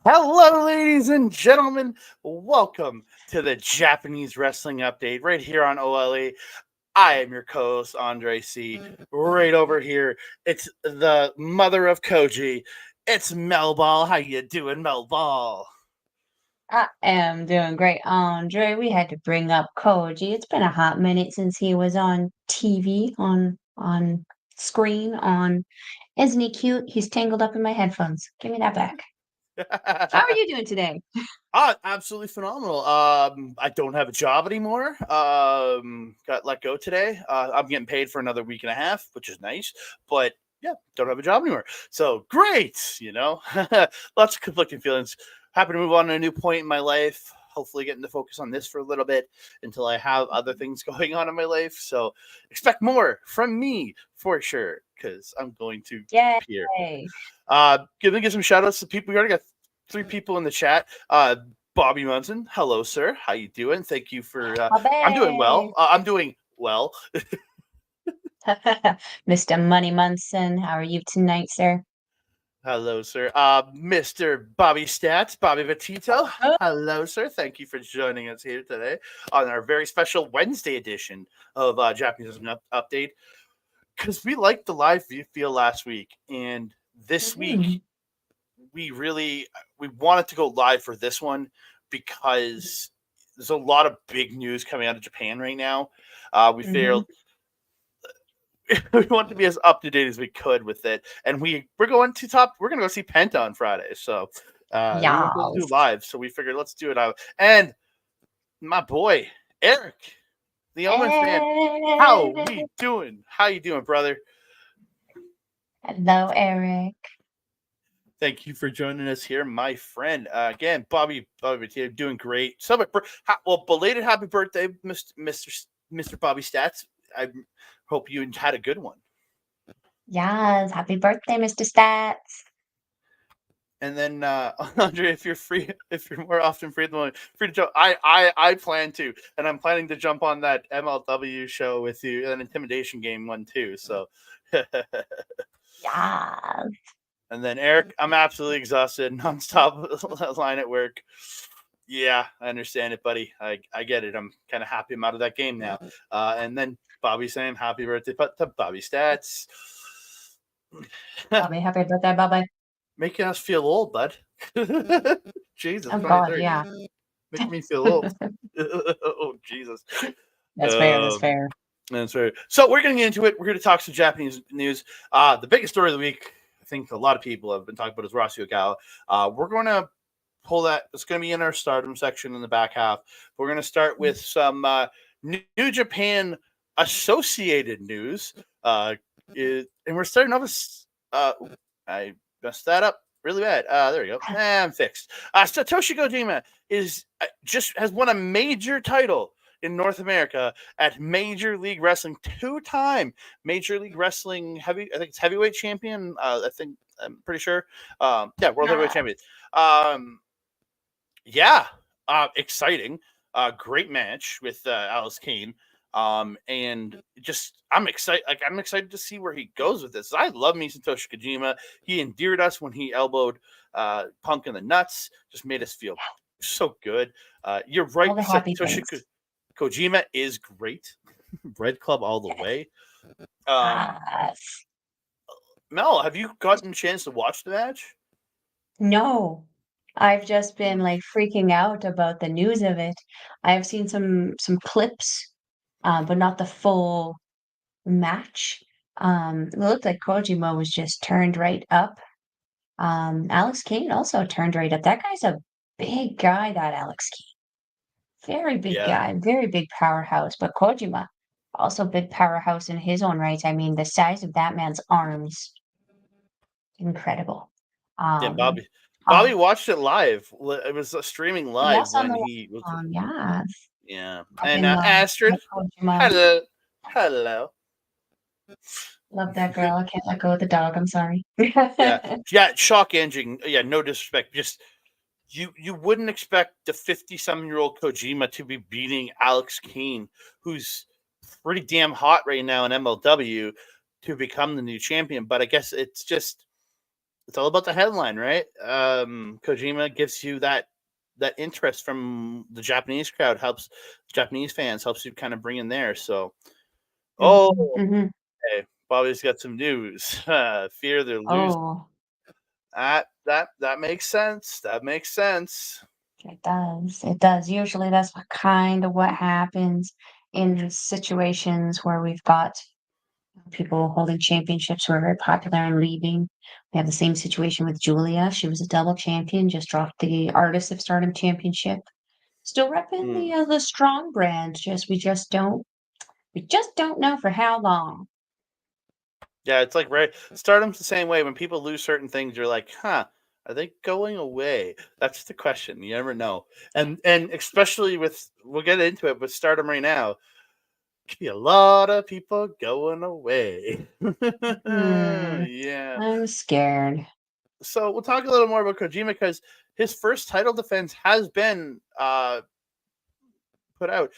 Hello, ladies and gentlemen. Welcome to the Japanese Wrestling Update right here on OLE. I am your co-host, Andre C. Right over here, it's the mother of Koji. It's Melball. How you doing, Melball? I am doing great, Andre. We had to bring up Koji. It's been a hot minute since he was on TV, on screen, Isn't he cute? He's tangled up in my headphones. Give me that back. How are you doing today? Absolutely phenomenal. I don't have a job anymore. Got let go today. I'm getting paid for another week and a half, which is nice. But yeah, don't have a job anymore. So great, lots of conflicting feelings. Happy to move on to a new point in my life. Hopefully getting to focus on this for a little bit until I have other things going on in my life. So expect more from me for sure, because I'm going to appear. Give some shout outs to people. We already got 3 people in the chat. Bobby Munson, hello, sir. How you doing? Thank you for. I'm doing well. Mr. Money Munson, how are you tonight, sir? Hello, sir. Mr. Bobby Stats, Bobby Batito. Hello, sir. Thank you for joining us here today on our very special Wednesday edition of Japanese Update. Because we liked the live feel last week, and this week we wanted to go live for this one because there's a lot of big news coming out of Japan right now. We feel we want to be as up to date as we could with it, and we're going to go see Penta on Friday, so we won't do live. So we figured let's do it. And my boy Eric, the Owen fan, how we doing? How you doing, brother? Hello, Eric. Thank you for joining us here, my friend. Again, Bobby doing great. Belated happy birthday, Mr. Bobby Stats. I hope you had a good one. Yes, happy birthday, Mr. Stats. And then Andre, if you're more often free at the moment, free to jump. I plan to, and I'm planning to jump on that MLW show with you, an Intimidation game one too. So yeah. And then Eric, I'm absolutely exhausted, nonstop line at work. Yeah, I understand it, buddy. I get it. I'm kind of happy I'm out of that game now. And then Bobby saying happy birthday to Bobby Stats. Bobby, happy birthday, Bobby. Making us feel old, bud. Jesus. Oh, God, yeah. Making me feel old. Oh, Jesus. That's fair. That's fair. So we're going to get into it. We're going to talk some Japanese news. The biggest story of the week, I think a lot of people have been talking about, is Rossy Ogawa. We're going to pull that. It's going to be in our Stardom section in the back half. We're going to start with some New Japan associated news. And we're starting off with I messed that up really bad. There we go. I'm fixed. Satoshi Kojima has won a major title in North America at Major League Wrestling, 2-time Major League Wrestling heavyweight champion. I'm pretty sure. World heavyweight champion. Exciting. Great match with Alex Kane. And just I'm excited to see where he goes with this. I love me Satoshi Kojima. He endeared us when he elbowed Punk in the nuts. Just made us feel so good. You're right. Satoshi Kojima is great. Red Club all the way. Mel, have you gotten a chance to watch the match? No. I've just been freaking out about the news of it. I've seen some clips, but not the full match. It looked like Kojima was just turned right up. Alex Kane also turned right up. That guy's a big guy, that Alex Kane. Very big Yeah. guy, very big powerhouse. But Kojima, also big powerhouse in his own right. I mean, the size of that man's arms, incredible. Yeah, Um, Bobby oh, watched it live. It was streaming live yes, on when the he was. yeah, Yeah, up and in Astrid, like Kojima. hello, hello. Love that girl. I can't let go of the dog. I'm sorry. Yeah, yeah. Shock engine. Yeah, no disrespect. Just you wouldn't expect the 50-some-year-old Kojima to be beating Alex Kane, who's pretty damn hot right now in MLW, to become the new champion. But I guess it's all about the headline, right? Kojima gives you that interest from the Japanese crowd, helps Japanese fans, helps you kind of bring in there. So, oh, Mhm. okay, Bobby's got some news. Fear they're losing. Oh, That makes sense. That makes sense. it does. It does. Usually that's kind of what happens in situations where we've got people holding championships who are very popular and leaving. We have the same situation with Julia. She was a double champion, just dropped the Artist of Stardom championship. Still repping Hmm. the strong brand. We just don't know for how long. Yeah, it's like right. Stardom's the same way. When people lose certain things, you're like, huh, are they going away? That's the question. You never know. And especially with, we'll get into it with Stardom right now. Could be a lot of people going away. Hmm. Yeah. I'm scared. So we'll talk a little more about Kojima because his first title defense has been put out.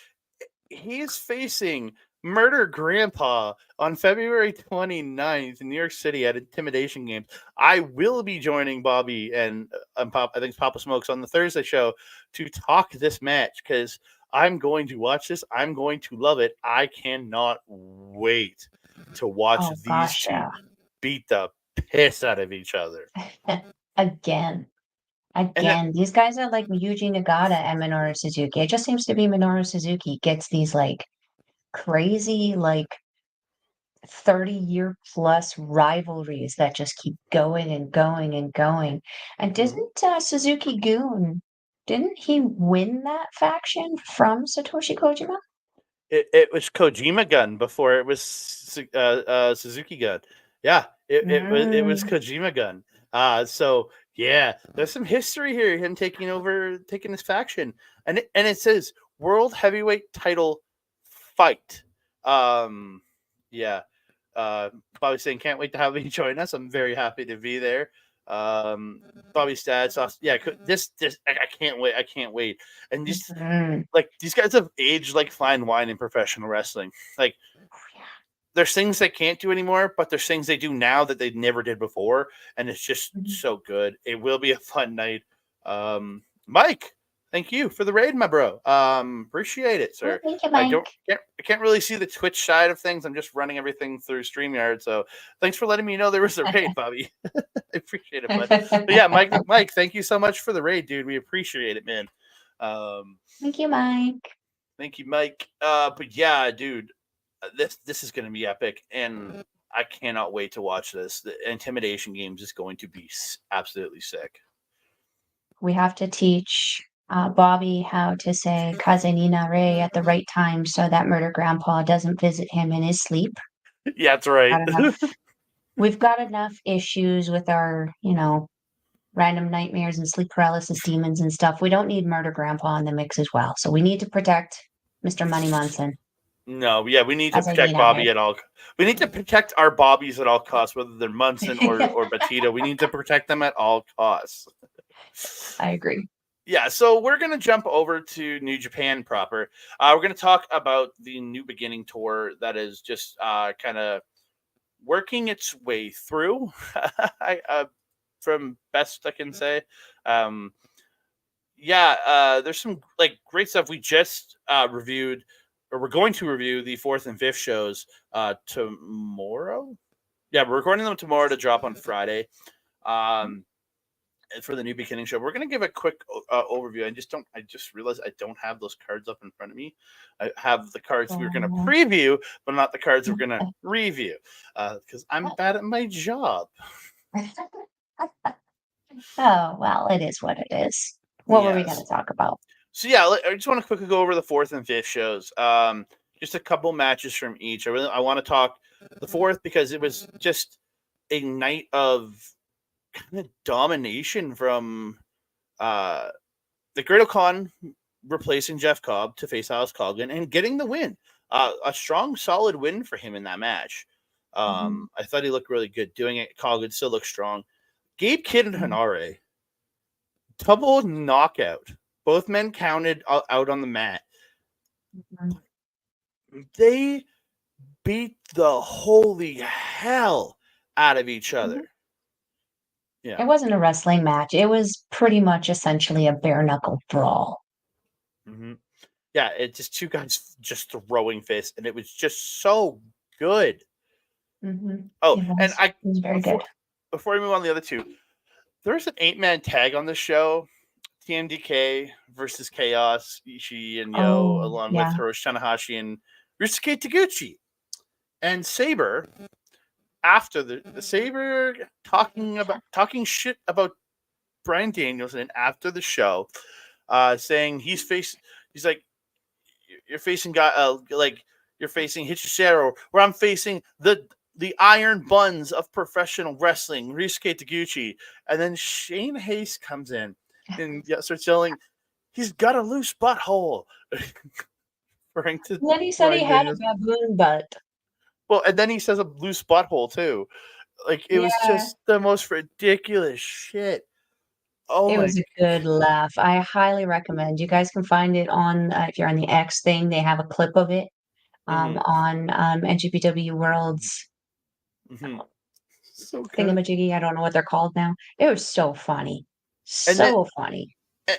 He's facing Murder Grandpa on February 29th in New York City at Intimidation Games. I will be joining Bobby and Pop, I think it's Papa Smokes on the Thursday show to talk this match because I'm going to watch this. I'm going to love it. I cannot wait to watch Oh these gosh, two yeah. beat the piss out of each other. Again. And Again, these guys are like Yuji Nagata and Minoru Suzuki. It just seems to be Minoru Suzuki gets these like crazy, like 30-year plus rivalries that just keep going and going and going. And Mhm. didn't didn't he win that faction from Satoshi Kojima? It was Kojima Gun before it was Suzuki Gun. Yeah, it was Mm, Kojima Gun. So yeah, there's some history here. Him taking this faction, and it says World Heavyweight Title fight. Um, yeah. Uh, Bobby saying can't wait to have you join us. I'm very happy to be there. Bobby Stats, yeah. This I can't wait. I can't wait. And just mhm. like these guys have aged like fine wine in professional wrestling. Like there's things they can't do anymore, but there's things they do now that they never did before, and it's just Mhm. so good. It will be a fun night. Mike, thank you for the raid, my bro. Appreciate it, Oh, sir. thank you, I don't Mike. I can't really see the Twitch side of things. I'm just running everything through StreamYard. So thanks for letting me know there was a raid, Bobby. I appreciate it, bud. But yeah, Mike, thank you so much for the raid, dude. We appreciate it, man. Um, Thank you, Mike. Thank you, Mike. But yeah, dude, this is going to be epic, and I cannot wait to watch this. The Intimidation Games is going to be absolutely sick. We have to teach Bobby how to say Kazenina Re at the right time so that murder grandpa doesn't visit him in his sleep. Yeah, that's right. Got enough. We've got enough issues with our, random nightmares and sleep paralysis demons and stuff. We don't need murder grandpa in the mix as well. So we need to protect Mr. Money Munson. No, yeah, we need to protect Kazenina Re. Bobby at all. We need to protect our Bobbies at all costs, whether they're Munson or Batista. We need to protect them at all costs. I agree. Yeah, so we're gonna jump over to New Japan proper. We're gonna talk about the New Beginning tour that is just kind of working its way through. From best I can say. Um, yeah, there's some like great stuff. We just reviewed, or we're going to review the fourth and fifth shows tomorrow. Yeah, we're recording them tomorrow to drop on Friday. For the New Beginning show, we're going to give a quick overview. I just realized I don't have those cards up in front of me. I have the cards we're going to Oh, preview, but not the cards we're going to review because I'm bad at my job. well, it is what it is. What were we going Yes. to talk about? So yeah, I just want to quickly go over the 4th and 5th shows. Just a couple matches from each. I want to talk the 4th because it was just a night of kind of domination from the Great Khan replacing Jeff Cobb to face Alex Coughlin and getting the win. A strong, solid win for him in that match. I thought he looked really good doing it. Coughlin still looks strong. Gabe Kidd and Hanare, double knockout. Both men counted out on the mat. They beat the holy hell out of each other. Yeah. It wasn't a wrestling match. It was pretty much essentially a bare knuckle brawl. Yeah, it just two guys just throwing fists, and it was just so good. Oh, and it was very good. Before we move on to the other two, there's an 8-man tag on the show. TMDK versus Chaos, Ishii and Yo, along with Hiroshi Tanahashi and Ryusuke Taguchi. And Saber, after the Saber talking shit about Bryan Danielson after the show, saying he's like, you're facing you're facing Hichisero, where I'm facing the iron buns of professional wrestling, Ryusuke Taguchi. And then Shane Hayes comes in and starts yelling, he's got a loose butthole. Then he said he had a baboon butt. Well, and then he says a loose butthole too. Like, it was just the most ridiculous shit. Oh, it was a good laugh. I highly recommend. You guys can find it on if you're on the X thing. They have a clip of it on NJPW Worlds. So thingamajiggy. I don't know what they're called now. It was so funny. Funny.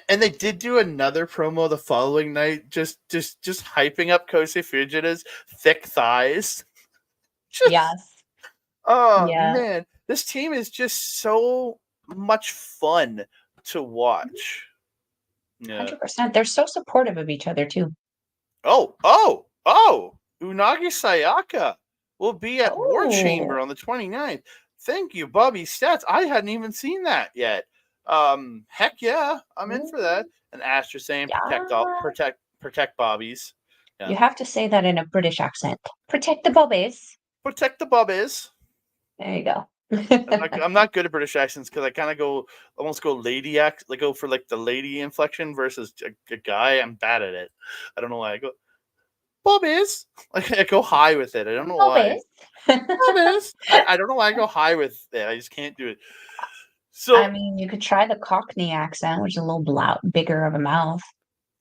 And they did do another promo the following night, just hyping up Kosei Fujita's thick thighs. Man, this team is just so much fun to watch. 100%. They're so supportive of each other too. Unagi Sayaka will be at War Chamber on the 29th. Thank you, Bobby Stats. I hadn't even seen that yet. Heck yeah, I'm in for that. And Astra saying protect Bobbies. You have to say that in a British accent. Protect the Bobbies. Protect the Bobbies. There you go. I'm not good at British accents because I kind of almost go lady accent, go for the lady inflection versus a guy. I'm bad at it. I don't know why I go Bobbies. I go high with it. I don't know why. Bobbies. I don't know why I go high with it. I just can't do it. So I mean, you could try the Cockney accent, which is a little bigger of a mouth.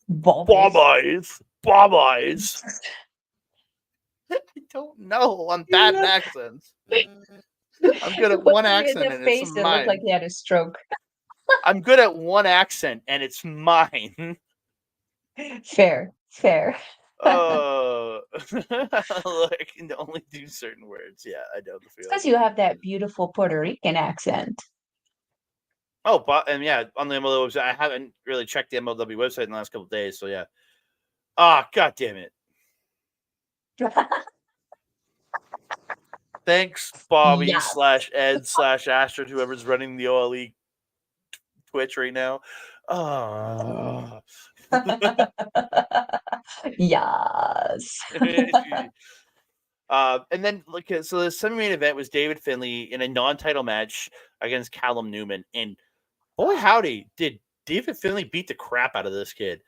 Bobbies. I don't know. I'm bad at accents. I'm good at one accent, and it's mine. It looked like he had a stroke. I'm good at one accent, and it's mine. Fair. I can only do certain words. Yeah, I know the feeling. Because you have that beautiful Puerto Rican accent. Oh, but on the MLW website, I haven't really checked the MLW website in the last couple of days. So yeah. God damn it. Thanks, Bobby /Ed /Astrid, whoever's running the OLE Twitch right now. Yes. And then so the semi-main event was David Finlay in a non-title match against Callum Newman, and boy howdy, did David Finlay beat the crap out of this kid.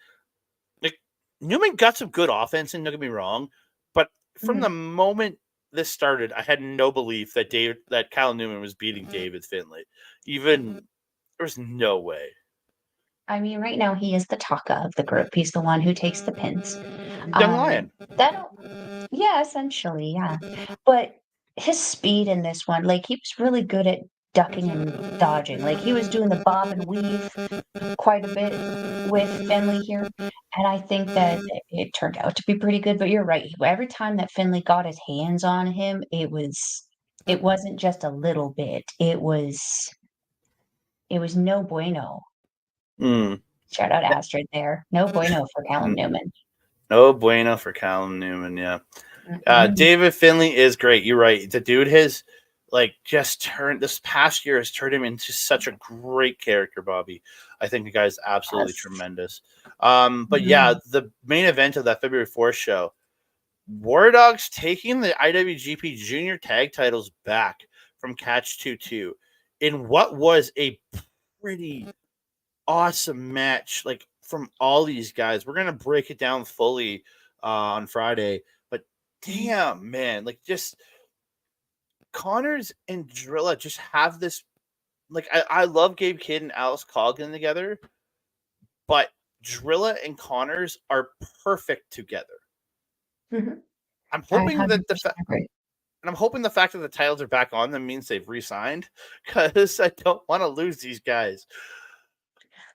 Newman got some good offense, and don't get me wrong, but from the moment this started, I had no belief that Callum Newman was beating David Finlay. There was no way. I mean, right now he is the Taka of the group. He's the one who takes the pins. Young Lion. Essentially, yeah. But his speed in this one, he was really good at ducking and dodging. He was doing the bob and weave quite a bit with Finlay here. And I think that it turned out to be pretty good. But you're right. Every time that Finlay got his hands on him, it wasn't just a little bit. It was no bueno. Shout out Astrid there. No bueno for Callum Newman. No bueno for Callum Newman, yeah. David Finlay is great. You're right. The dude has like just turned this past year has turned him into such a great character, Bobby. I think the guy's absolutely Yes. tremendous. But yeah, the main event of that February 4th show, War Dogs taking the IWGP Junior Tag titles back from Catch 22 in what was a pretty awesome match, like from all these guys. We're gonna break it down fully on Friday, but damn, man, like just Connors and Drilla just have this. Like I love Gabe Kidd and Alice Coggin together, but Drilla and Connors are perfect together. Mhm. I'm I hoping that 100% agree. and I'm hoping the fact that the titles are back on them means they've re-signed because I don't want to lose these guys.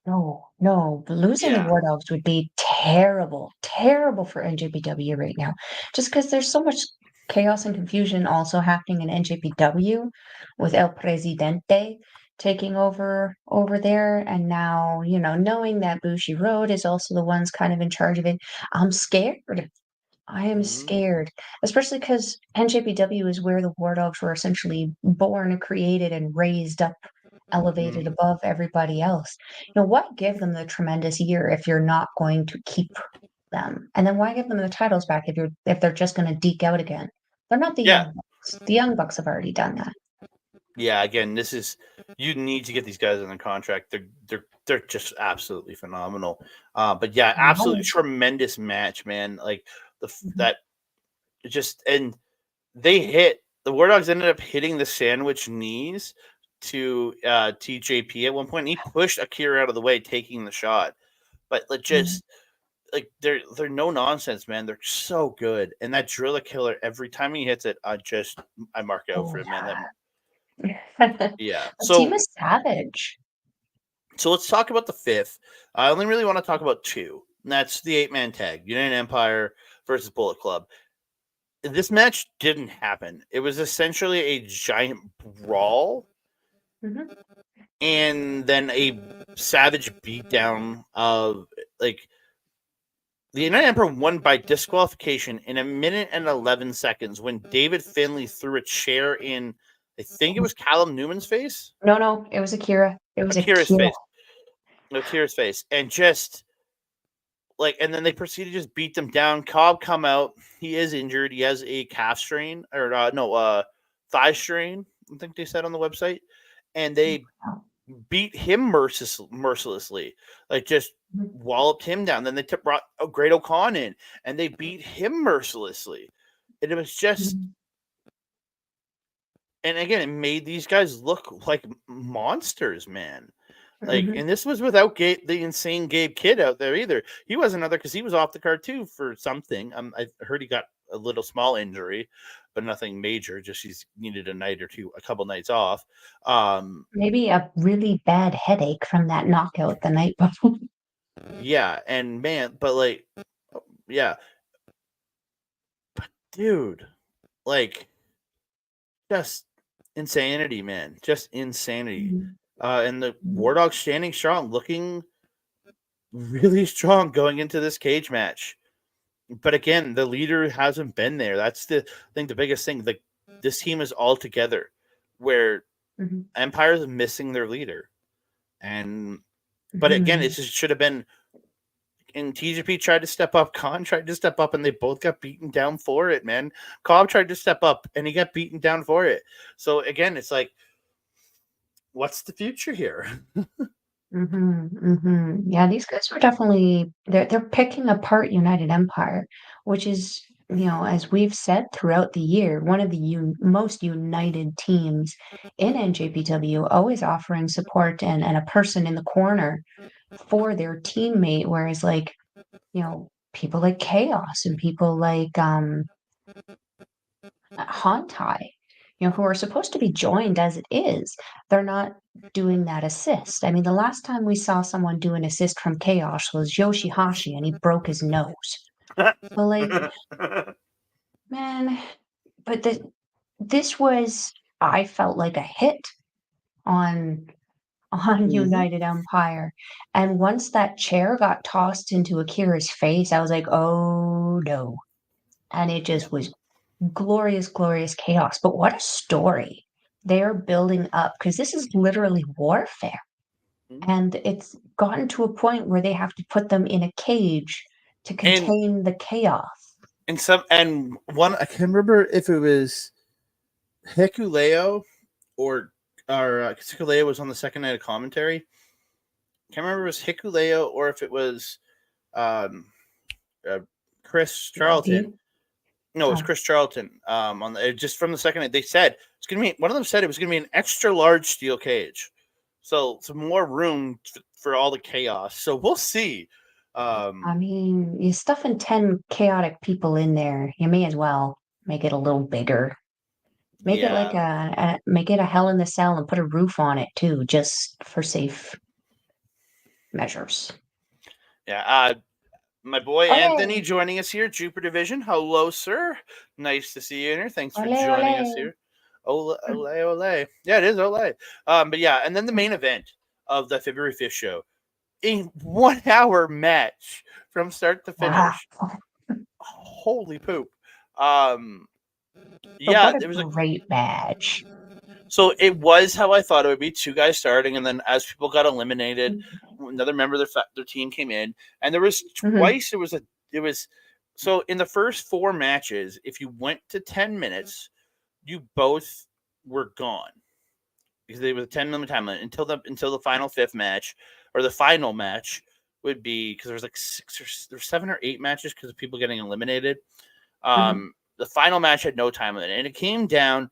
No, no, but losing the Yeah. War Dogs would be terrible, terrible for NJPW right now. Just because there's so much chaos and confusion also happening in NJPW with El Presidente taking over there, and now, knowing that Bushi Road is also the ones kind of in charge of it, I'm scared. I am Mhm. scared, especially because NJPW is where the War Dogs were essentially born, created, and raised up, elevated Mhm. above everybody else. What give them the tremendous year if you're not going to keep them? And then why give them the titles back if they're just going to deke out again? They're not the Yeah. Young Bucks. The Young Bucks have already done that. Yeah, again, this is you need to get these guys in the contract. They're just absolutely phenomenal. But yeah, absolutely Wow. tremendous match, man. Like Mhm. that just and they hit the War Dogs ended up hitting the sandwich knees to TJP at one point. He pushed Akira out of the way, taking the shot. But like Mhm. just like they're no nonsense, man. They're so good. And that Driller Killer, every time he hits it, I mark out Oh for it, man. That yeah. yeah. The team So is savage. So let's talk about the fifth. I only really want to talk about two. And that's the 8-man tag, United Empire versus Bullet Club. This match didn't happen. It was essentially a giant brawl Mhm. and then a savage beatdown of like the United Empire won by disqualification in 1 minute and 11 seconds when David Finley threw a chair in, I think it was Callum Newman's face, No, no, it was Akira. It was Akira's Akira. face, Akira's face, and just like, and then they proceed to just beat them down. Cobb come out. He is injured. He has a calf strain or no, thigh strain. I think they said on the website, and they beat him mercilessly. Like just Mhm. walloped him down. Then they brought a Great O'Con in, and they beat him mercilessly. And it was just, Mhm. and again, it made these guys look like monsters, man. Like, Mhm. and this was without the insane Gabe Kidd out there either. He wasn't other because he was off the card too for something. I heard he got a little small injury, but nothing major. Just he's needed a night or two, a couple nights off. Um, Maybe a really bad headache from that knockout the night before. yeah, and man, but like, yeah, dude, like, just insanity, man, just insanity. Mhm. And the War Mhm. Dog standing strong, looking really strong going into this cage match. But again, the leader hasn't been there. That's the I think the biggest thing. Like this team is all together, where Mhm. Empire is missing their leader, and but again, it Mhm. just should have been. And TGP tried to step up, Khan tried to step up, and they both got beaten down for it. Man, Cobb tried to step up, and he got beaten down for it. So again, it's like, what's the future here? Mhm. Mhm. Yeah, these guys were definitely they're picking apart United Empire, which is, as we've said throughout the year, one of the most united teams in NJPW, always offering support and a person in the corner for their teammate. Whereas, like, people like Chaos and people like Hantai, who are supposed to be joined as it is, they're not doing that assist. I mean, the last time we saw someone do an assist from Chaos was Yoshihashi, and he broke his nose. So, like, man, but this was, I felt like a hit on Mhm. United Empire. And once that chair got tossed into Akira's face, I was like, oh no. And it Yeah. just was glorious, glorious chaos. But what a story. they're building up because this is literally warfare. And it's gotten to a point where they have to put them in a cage to contain the chaos. And one I can't remember if it was Hikuleo or Hikuleo was on the second night of commentary. Can't remember if it was Hikuleo or if it was um, Chris Charlton. No, it was Chris Charlton. On the, just from the second night, they said it's gonna be. One of them said it was gonna be an extra large steel cage, so some more room for all the chaos. So we'll see. I mean, you're stuffing 10 chaotic people in there. You may as well make it a little bigger. Make it like make it a hell in the cell and put a roof on it too, just for safe measures. Yeah. My boy Anthony joining us here, Jupiter Division. Hello, sir. Nice to see you in here. Thanks for joining us here. Ole, ole, ole. Yeah, it is ole. But yeah, and then the main event of the February 5th show. A 1 hour match from start to finish. Wow. Holy poop. Yeah, it was a great match. So it was how I thought it would be. 2 guys starting, and then as people got eliminated, another member of their team came in, and there was twice. It was so in the first 4 matches, if you went to 10 minutes, you both were gone because they was a 10-minute time limit until the final 5th match, or the final match would be, because there was like 7 or 8 matches because of people getting eliminated. The final match had no time limit, and it came down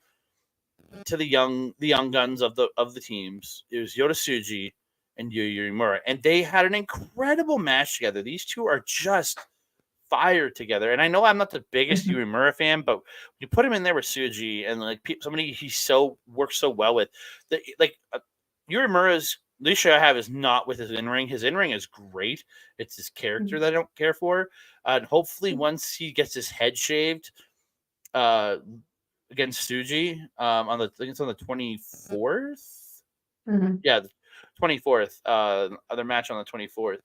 to the young guns of the teams. It was Yota Tsuji and Yuya Uemura, and they had an incredible match together. These two are just fire together. And I know I'm not the biggest Uemura fan, but you put him in there with Tsuji and like somebody he works so well with. Uemura's the issue I have is not with his in-ring. His in-ring is great. It's his character that I don't care for. And hopefully once he gets his head shaved against Tsuji I think it's on the 24th. Yeah, the 24th. Other match on the 24th.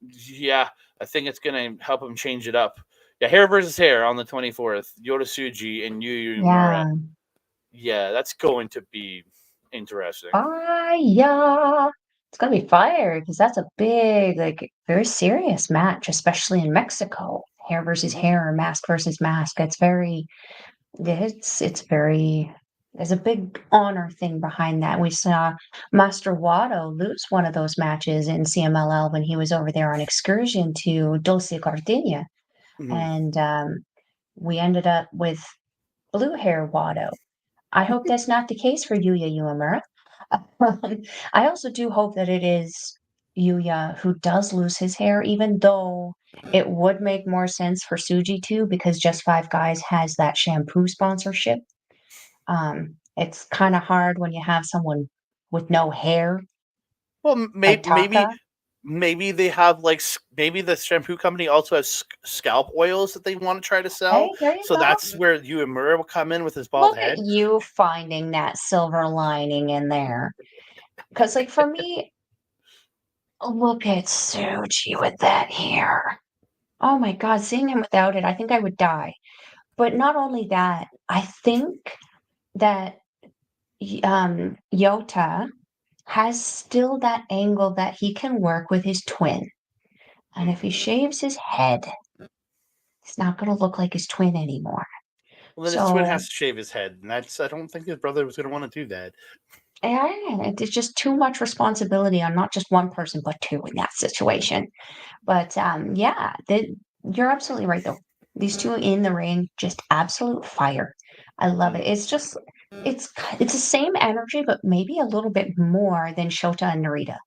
Yeah, I think it's going to help him change it up. Yeah, hair versus hair on the 24th. Yota Tsuji and Yuya Uemura. Yeah, that's going to be interesting. Yeah. It's going to be fire because that's a big, like, very serious match, especially in Mexico. Hair versus hair, mask versus mask. It's very, there's a big honor thing behind that. We saw Master Wado lose one of those matches in CMLL when he was over there on excursion to Dulce Gardenia. And we ended up with blue hair Wado. I hope that's not the case for Yuya Uemura. I also do hope that it is Yuya who does lose his hair, even though it would make more sense for Tsuji too, because Just Five Guys has that shampoo sponsorship. It's kind of hard when you have someone with no hair. Well, maybe they have maybe the shampoo company also has scalp oils that they want to try to sell. So that's where Uemura will come in with his bald head. Look at you finding that silver lining in there. Because, like, for me, look at Tsuji with that hair. Oh my God, seeing him without it, I think I would die. But not only that, I think that Yota has still that angle that he can work with his twin. And if he shaves his head, he's not going to look like his twin anymore. Well, then his twin has to shave his head. And I don't think his brother was going to want to do that. And it's just too much responsibility on not just one person, but two in that situation. But yeah, you're absolutely right, though. These two in the ring, just absolute fire. I love it. It's just, it's the same energy, but maybe a little bit more than Shota and Narita.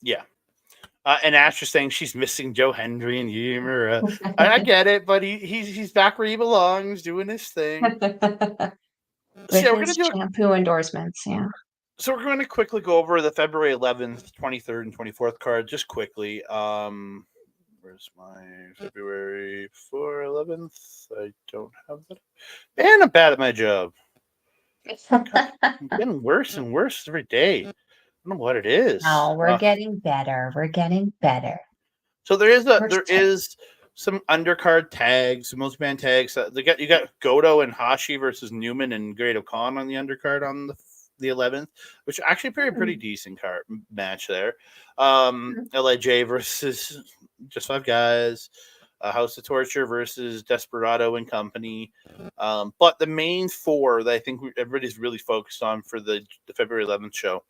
Yeah. And Ash is saying she's missing Joe Hendry and Uemura. I get it, but he's back where he belongs, doing his thing. With his shampoo endorsements, yeah. So we're going to quickly go over the February 11th, 23rd, and 24th card just quickly. Where's my February 11th? I don't have that. Man, I'm bad at my job. I'm getting worse and worse every day. I don't know what it is. No, we're getting better. We're getting better. So there is some undercard tags, some multi-man tags. You got Goto and Hashi versus Newman and Great O'Khan on the undercard on the 11th, which actually pretty decent card match there. LIJ versus Just Five Guys. House of Torture versus Desperado and Company. But the main four that I think everybody's really focused on for the February 11th show,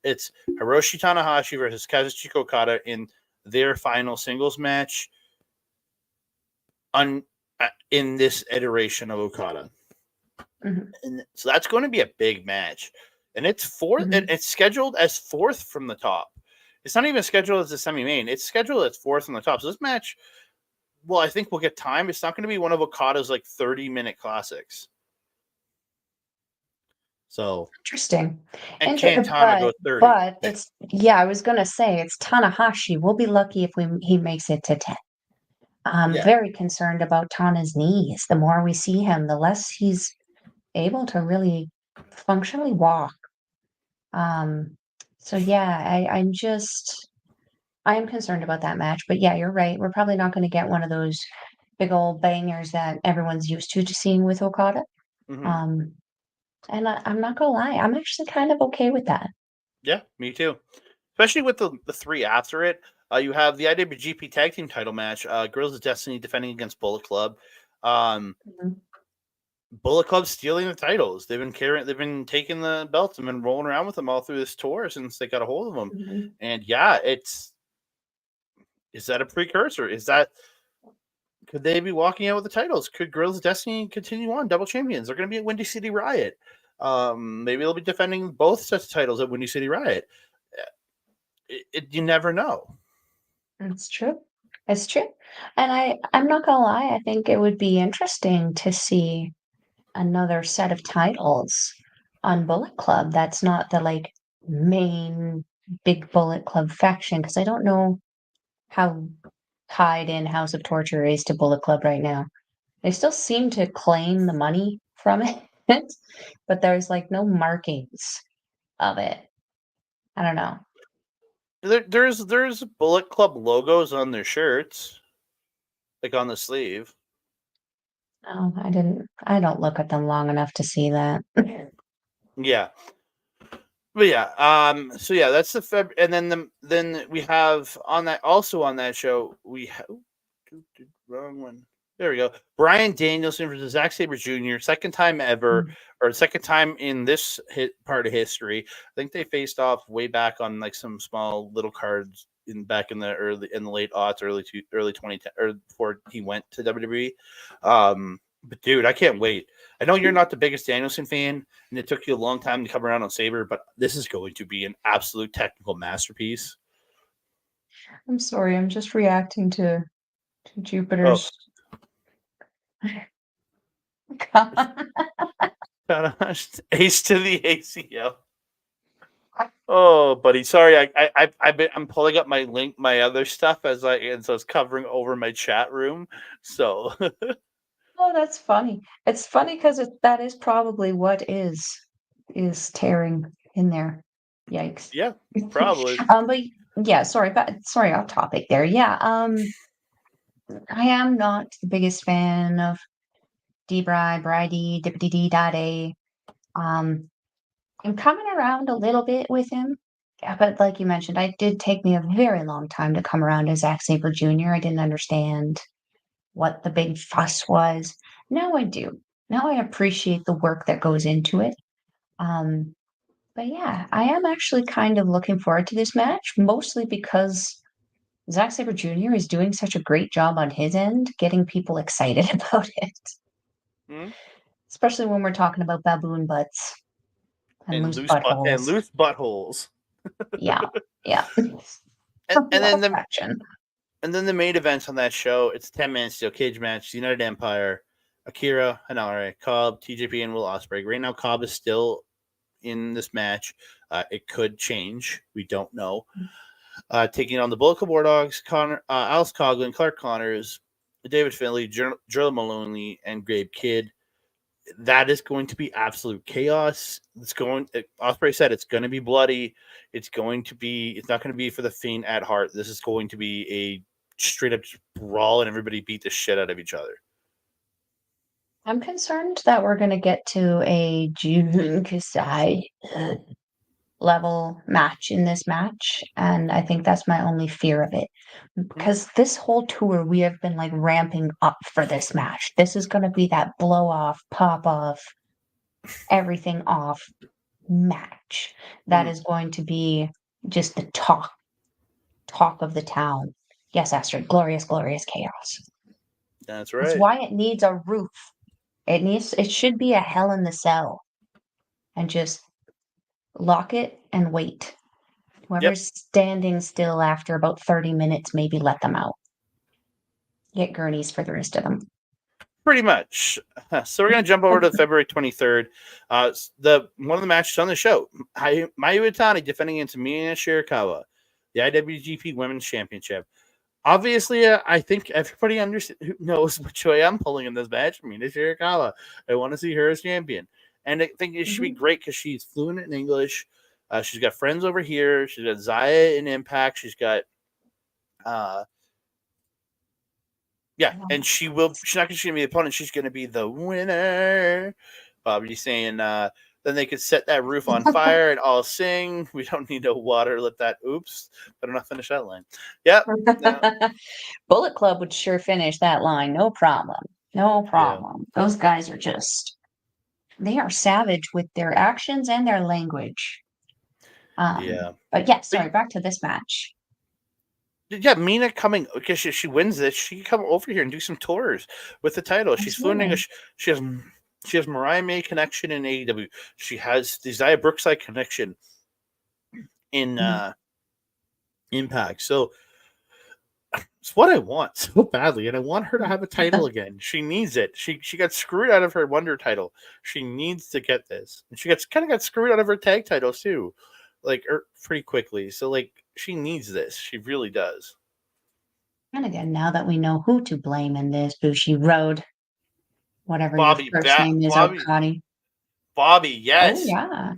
it's Hiroshi Tanahashi versus Kazuchika Okada in their final singles match in this iteration of Okada. Mm-hmm. And so that's going to be a big match. And it's fourth. Mm-hmm. It's scheduled as fourth from the top. It's not even scheduled as a semi-main. It's scheduled as fourth from the top. So this match, well, I think we'll get time. It's not going to be one of Okada's 30-minute classics. So interesting. And Kantana goes 30. But it's I was gonna say it's Tanahashi. We'll be lucky if he makes it to 10. I'm very concerned about Tana's knees. The more we see him, the less he's able to really functionally walk. So I am concerned about that match. But yeah, you're right. We're probably not going to get one of those big old bangers that everyone's used to seeing with Okada. Mm-hmm. And I'm not gonna lie, I'm actually kind of okay with that. Yeah, me too. Especially with the three after it. You have the IWGP Tag Team title match. Girls of Destiny defending against Bullet Club. Bullet Club stealing the titles. They've been taking the belts and been rolling around with them all through this tour since they got a hold of them. Mm-hmm. And is that a precursor? Could they be walking out with the titles? Could Girls of Destiny continue on double champions? They're going to be at Windy City Riot. Maybe they'll be defending both sets of titles at Windy City Riot. You never know. It's true. It's true. And I'm not gonna lie, I think it would be interesting to see another set of titles on Bullet Club. That's not the main big Bullet Club faction, because I don't know how tied in House of Torture is to Bullet Club right now. They still seem to claim the money from it, but there's no markings of it. I don't know. There's Bullet Club logos on their shirts, on the sleeve. Oh, I don't look at them long enough to see that. Yeah. But yeah, so yeah, that's the Feb, and then we have on that show we have wrong one. There we go. Bryan Danielson versus Zack Sabre Jr. Second time ever, or second time in this part of history. I think they faced off way back on some small little cards back in the late aughts, early 2010, or before he went to WWE. But dude, I can't wait. I know you're not the biggest Danielson fan, and it took you a long time to come around on Sabre, but this is going to be an absolute technical masterpiece. I'm sorry, I'm just reacting to Jupiter's. Ace to the ACL. Oh, buddy, sorry. I'm pulling up my other stuff so it's covering over my chat room. So. Oh, that's funny. It's funny because that is probably what is tearing in there. Yikes. Yeah, probably. But yeah, sorry off topic there. Yeah, I am not the biggest fan of Bridie, Dippity I'm coming around a little bit with him. Yeah, but like you mentioned, it did take me a very long time to come around to Zack Sabre Jr. I didn't understand what the big fuss was. Now I do. Now I appreciate the work that goes into it. But yeah, I am actually kind of looking forward to this match, mostly because Zack Sabre Jr. is doing such a great job on his end, getting people excited about it. Mm-hmm. Especially when we're talking about baboon butts and loose buttholes. Yeah. and then the main events on that show, it's a 10-man steel cage match, United Empire, Akira Hanare, Cobb, TJP, and Will Ospreay. Right now, Cobb is still in this match. It could change. We don't know. Taking on the Bullet Club War Dogs, Alice Coughlin, Clark Connors, David Finlay, Joe Maloney, and Gabe Kidd. That is going to be absolute chaos. Ospreay said it's going to be bloody. It's not going to be for the faint at heart. This is going to be a straight up brawl and everybody beat the shit out of each other. I'm concerned that we're going to get to a Jun Kasai level match in this match, and I think that's my only fear of it. Because this whole tour, we have been like ramping up for this match. This is going to be that blow off, pop off, everything off match that is going to be just the talk of the town. Yes, Astrid, glorious, glorious chaos. That's That's right. why it needs a roof. It should be a hell in the cell, and just lock it and wait. Whoever's standing still after about 30 minutes, maybe let them out. Get gurneys for the rest of them. Pretty much. So we're gonna jump over to February 23rd. The one of the matches on the show, Mayu Iwatani defending against Mina Shirakawa, the IWGP Women's Championship. Obviously, I think everybody knows which way I'm pulling in this match. Mina Shirakawa. I want to see her as champion, and I think it should be great because she's fluent in English. She's got friends over here. She's got Zaya in Impact. She's got and she's not just gonna be the opponent, she's gonna be the winner. Bobby's saying then they could set that roof on fire and all sing. We don't need no water, let that better not finish that line. Yep. No. Bullet Club would sure finish that line, no problem. No problem. Yeah. Those guys are they are savage with their actions and their language. But yeah, sorry, back to this match. Yeah, Mina coming because she wins this. She can come over here and do some tours with the title. She's fluent English. She has Mariah May connection in AEW. She has the Zaya Brookside connection in Impact. So it's what I want so badly, and I want her to have a title again. She needs it. She got screwed out of her Wonder title. She needs to get this, and she got screwed out of her tag titles too, pretty quickly. So she needs this. She really does. And again, now that we know who to blame in this Bushi Road, whatever your first name is, Okadi. Bobby, yes. Oh, yeah.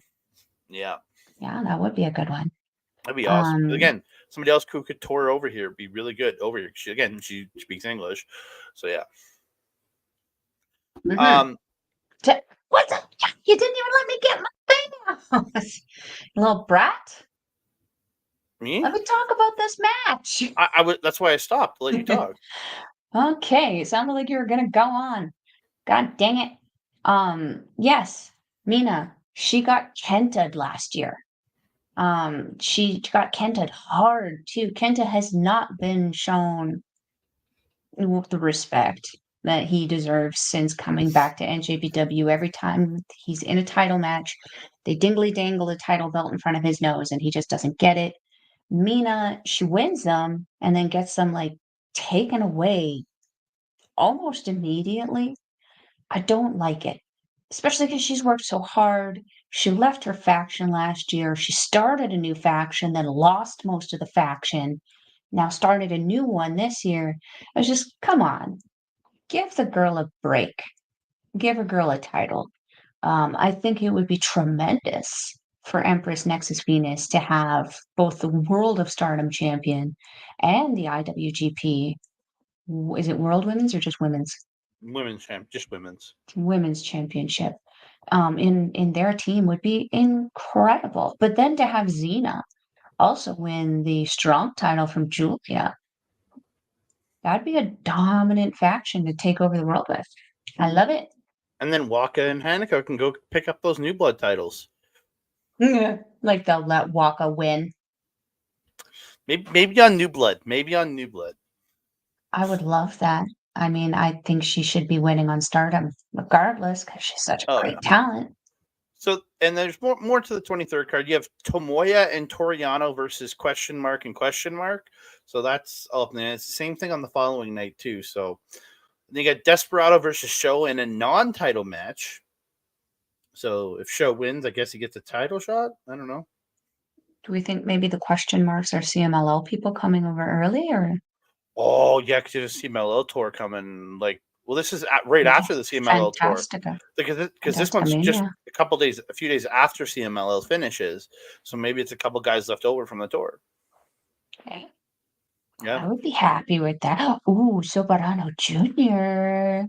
Yeah. Yeah, that would be a good one. That'd be awesome. Again, somebody else who could tour over here be really good over here. She speaks English. So, yeah. What's up? You didn't even let me get my thing out. Little brat. Me? Let me talk about this match. I would. That's why I stopped to let you talk. Okay, it sounded like you were gonna go on. God dang it. Yes, Mina. She got Kenta'd last year. She got Kenta'd hard too. Kenta has not been shown the respect that he deserves since coming back to NJPW. Every time he's in a title match, they dingly dangle the title belt in front of his nose, and he just doesn't get it. Mina, she wins them and then gets them taken away almost immediately. I don't like it, especially because she's worked so hard. She left her faction last year. She started a new faction, then lost most of the faction. Now started a new one this year. I was just, come on, give the girl a break. Give a girl a title. I think it would be tremendous for Empress Nexus Venus to have both the World of Stardom champion and the IWGP. Is it World Women's or just Women's? Just Women's. Women's Championship. In their team would be incredible. But then to have Xena also win the Strong title from Julia, that'd be a dominant faction to take over the world with. I love it. And then Waka and Hanako can go pick up those New Blood titles. They'll let Waka win. Maybe on New Blood. I would love that. I mean, I think she should be winning on Stardom regardless because she's such a great talent. So, and there's more to the 23rd card. You have Tomoya and Toriano versus question mark. So that's up there. It's the same thing on the following night too. So you got Desperado versus Show in a non-title match. So if Show wins, I guess he gets a title shot. I don't know. Do we think maybe the question marks are CMLL people coming over early, or? Oh yeah, because there's a CMLL tour coming. This is after the CMLL tour. Because this one's just a few days after CMLL finishes. So maybe it's a couple guys left over from the tour. Okay. Yeah. I would be happy with that. Ooh, Soberano Jr.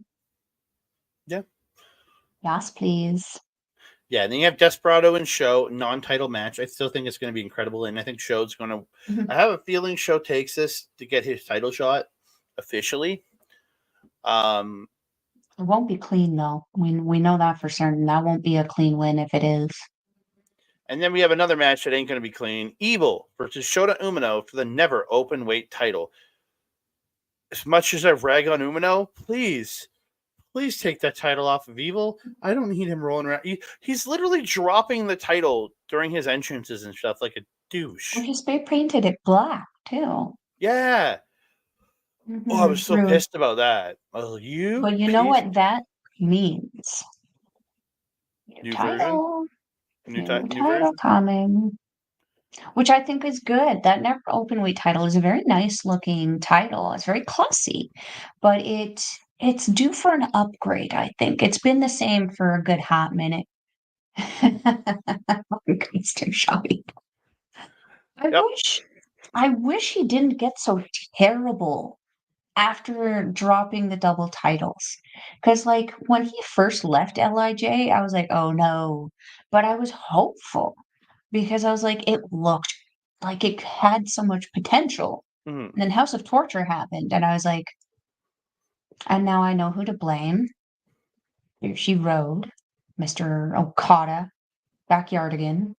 Yeah. Yes, please. Yeah, and then you have Desperado and Show, non-title match. I still think it's going to be incredible, and I think Show's going to. Mhm. I have a feeling Show takes this to get his title shot officially. It won't be clean though. We know that for certain. That won't be a clean win if it is. And then we have another match that ain't going to be clean: Evil versus Shota Umino for the never open weight title. As much as I rag on Umino, please take that title off of Evil. I don't need him rolling around. He's literally dropping the title during his entrances and stuff like a douche. And he spray painted it black too. Yeah. Oh, I was so Rude. pissed about that. Oh, you But you know piece. what that means? New New version? title. New New title version? coming. Which I think is good. That never open weight title is a very nice looking title. It's very classy, but it's due for an upgrade, I think. It's been the same for a good hot minute. Custom shopping. I Yep. wish I wish he didn't get so terrible after dropping the double titles. Because like when he first left LIJ, I was like, oh no. But I was hopeful because I was like, it looked like it had so much potential. Mhm. And then House of Torture happened, and I was like, and now I know who to blame. Here she rode, Mr. Okada, backyardigan.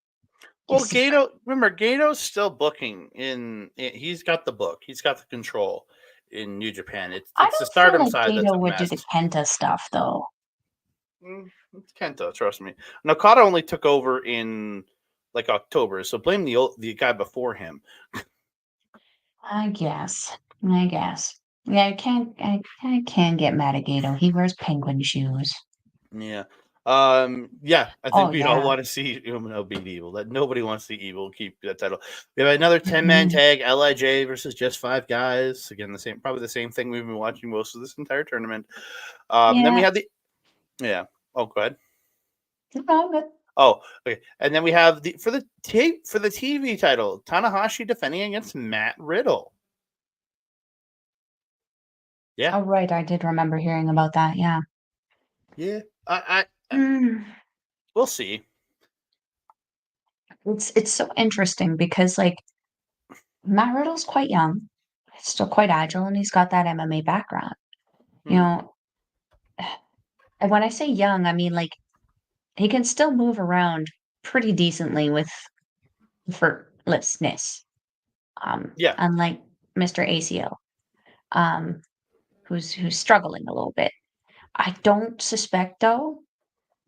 Well, Gato, remember, Gato's still booking he's got the book. He's got the control in New Japan. I It's the don't feel Stardom like side that's Gato a would do mess. the Kenta stuff though. It's Kento, trust me. And Okada only took over in like October, so blame the guy before him. I guess. I guess. Yeah, I can't get mad at Gato. He wears penguin shoes. Yeah. Yeah, I Oh think we all yeah. want to see Umino beat Evil. That nobody wants to see Evil keep that title. We have another 10-man Mhm. tag, LIJ versus just 5 guys. Again, probably the same thing we've been watching most of this entire tournament. Then we Yeah. have the yeah. Oh, go ahead. No, but Oh, okay. And then we have the for the TV title, Tanahashi defending against Matt Riddle. Yeah. oh right, I did remember hearing about that. Yeah. Yeah. I Mm. we'll see. It's so interesting because like Matt Riddle's quite young, still quite agile, and he's got that MMA background. You Hmm. know, and when I say young, I mean like he can still move around pretty decently with effortlessness. Yeah. Unlike Mr. ACO, um, who's struggling a little bit. I don't suspect though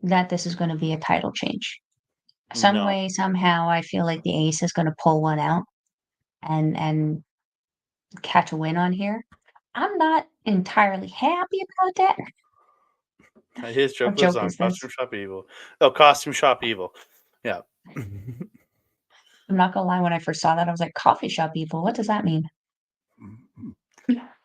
that this is going to be a title change. Some No. way, somehow, I feel like the ace is going to pull one out and catch a win on here. I'm not entirely happy about that. His joke What was joke on is this? Costume Shop Evil. Oh, Costume Shop Evil. Yeah. I'm not gonna lie, when I first saw that, I was like, coffee shop evil. What does that mean?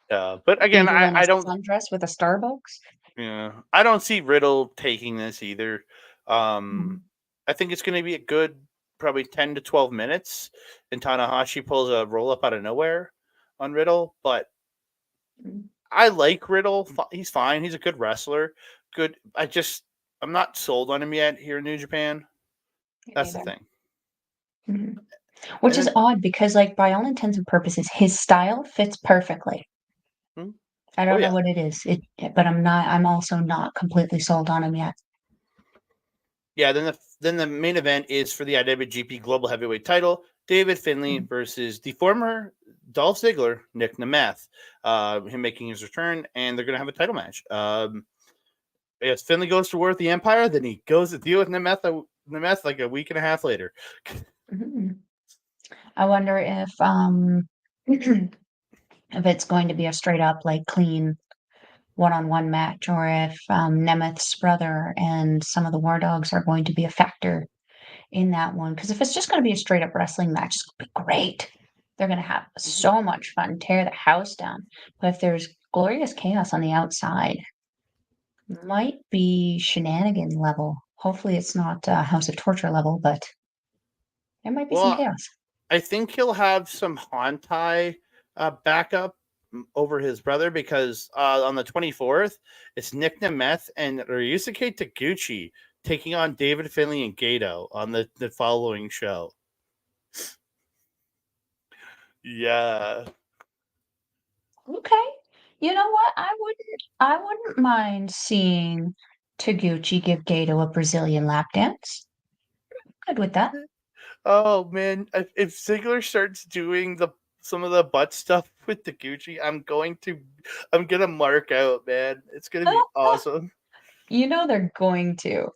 But again, Evil in a I don't. sundress with a Starbucks? Yeah, I don't see Riddle taking this either. Mhm. I think it's going to be a good, probably 10 to 12 minutes, and Tanahashi pulls a roll up out of nowhere on Riddle. But Mhm. I like Riddle. He's fine. He's a good wrestler. Good. I'm not sold on him yet here in New Japan. Me That's the neither. thing. Mhm. Which And is then, odd because, like, by all intents and purposes, his style fits perfectly. hmm? I Oh don't know yeah, what it is. But I'm also not completely sold on him yet. yeah. Then the main event is for the IWGP Global Heavyweight Title: David Finlay Mhm. versus the former Dolph Ziggler, Nick Nemeth. Him making his return, and they're gonna have a title match. Yes, Finlay goes to war with the Empire, then he goes to deal with Nemeth like a week and a half later. Mhm. I wonder if if it's going to be a straight up like clean one-on-one match, or if Nemeth's brother and some of the War Dogs are going to be a factor in that one. Because if it's just going to be a straight up wrestling match, it's going to be great. They're going to have so much fun, tear the house down. But if there's glorious chaos on the outside, might be shenanigan level. Hopefully, it's not House of Torture level, but there might be some Well, chaos. I think he'll have some Hantai backup over his brother because on the 24th, it's Nick Nemeth and Ryusuke Taguchi taking on David Finlay and Gato on the following show. Yeah. Okay. You know what? I wouldn't mind seeing Taguchi give Gato a Brazilian lap dance. Good with that. Oh man, if Ziggler starts doing some of the butt stuff with Taguchi, I'm gonna mark out, man. It's gonna be awesome. You know they're going to,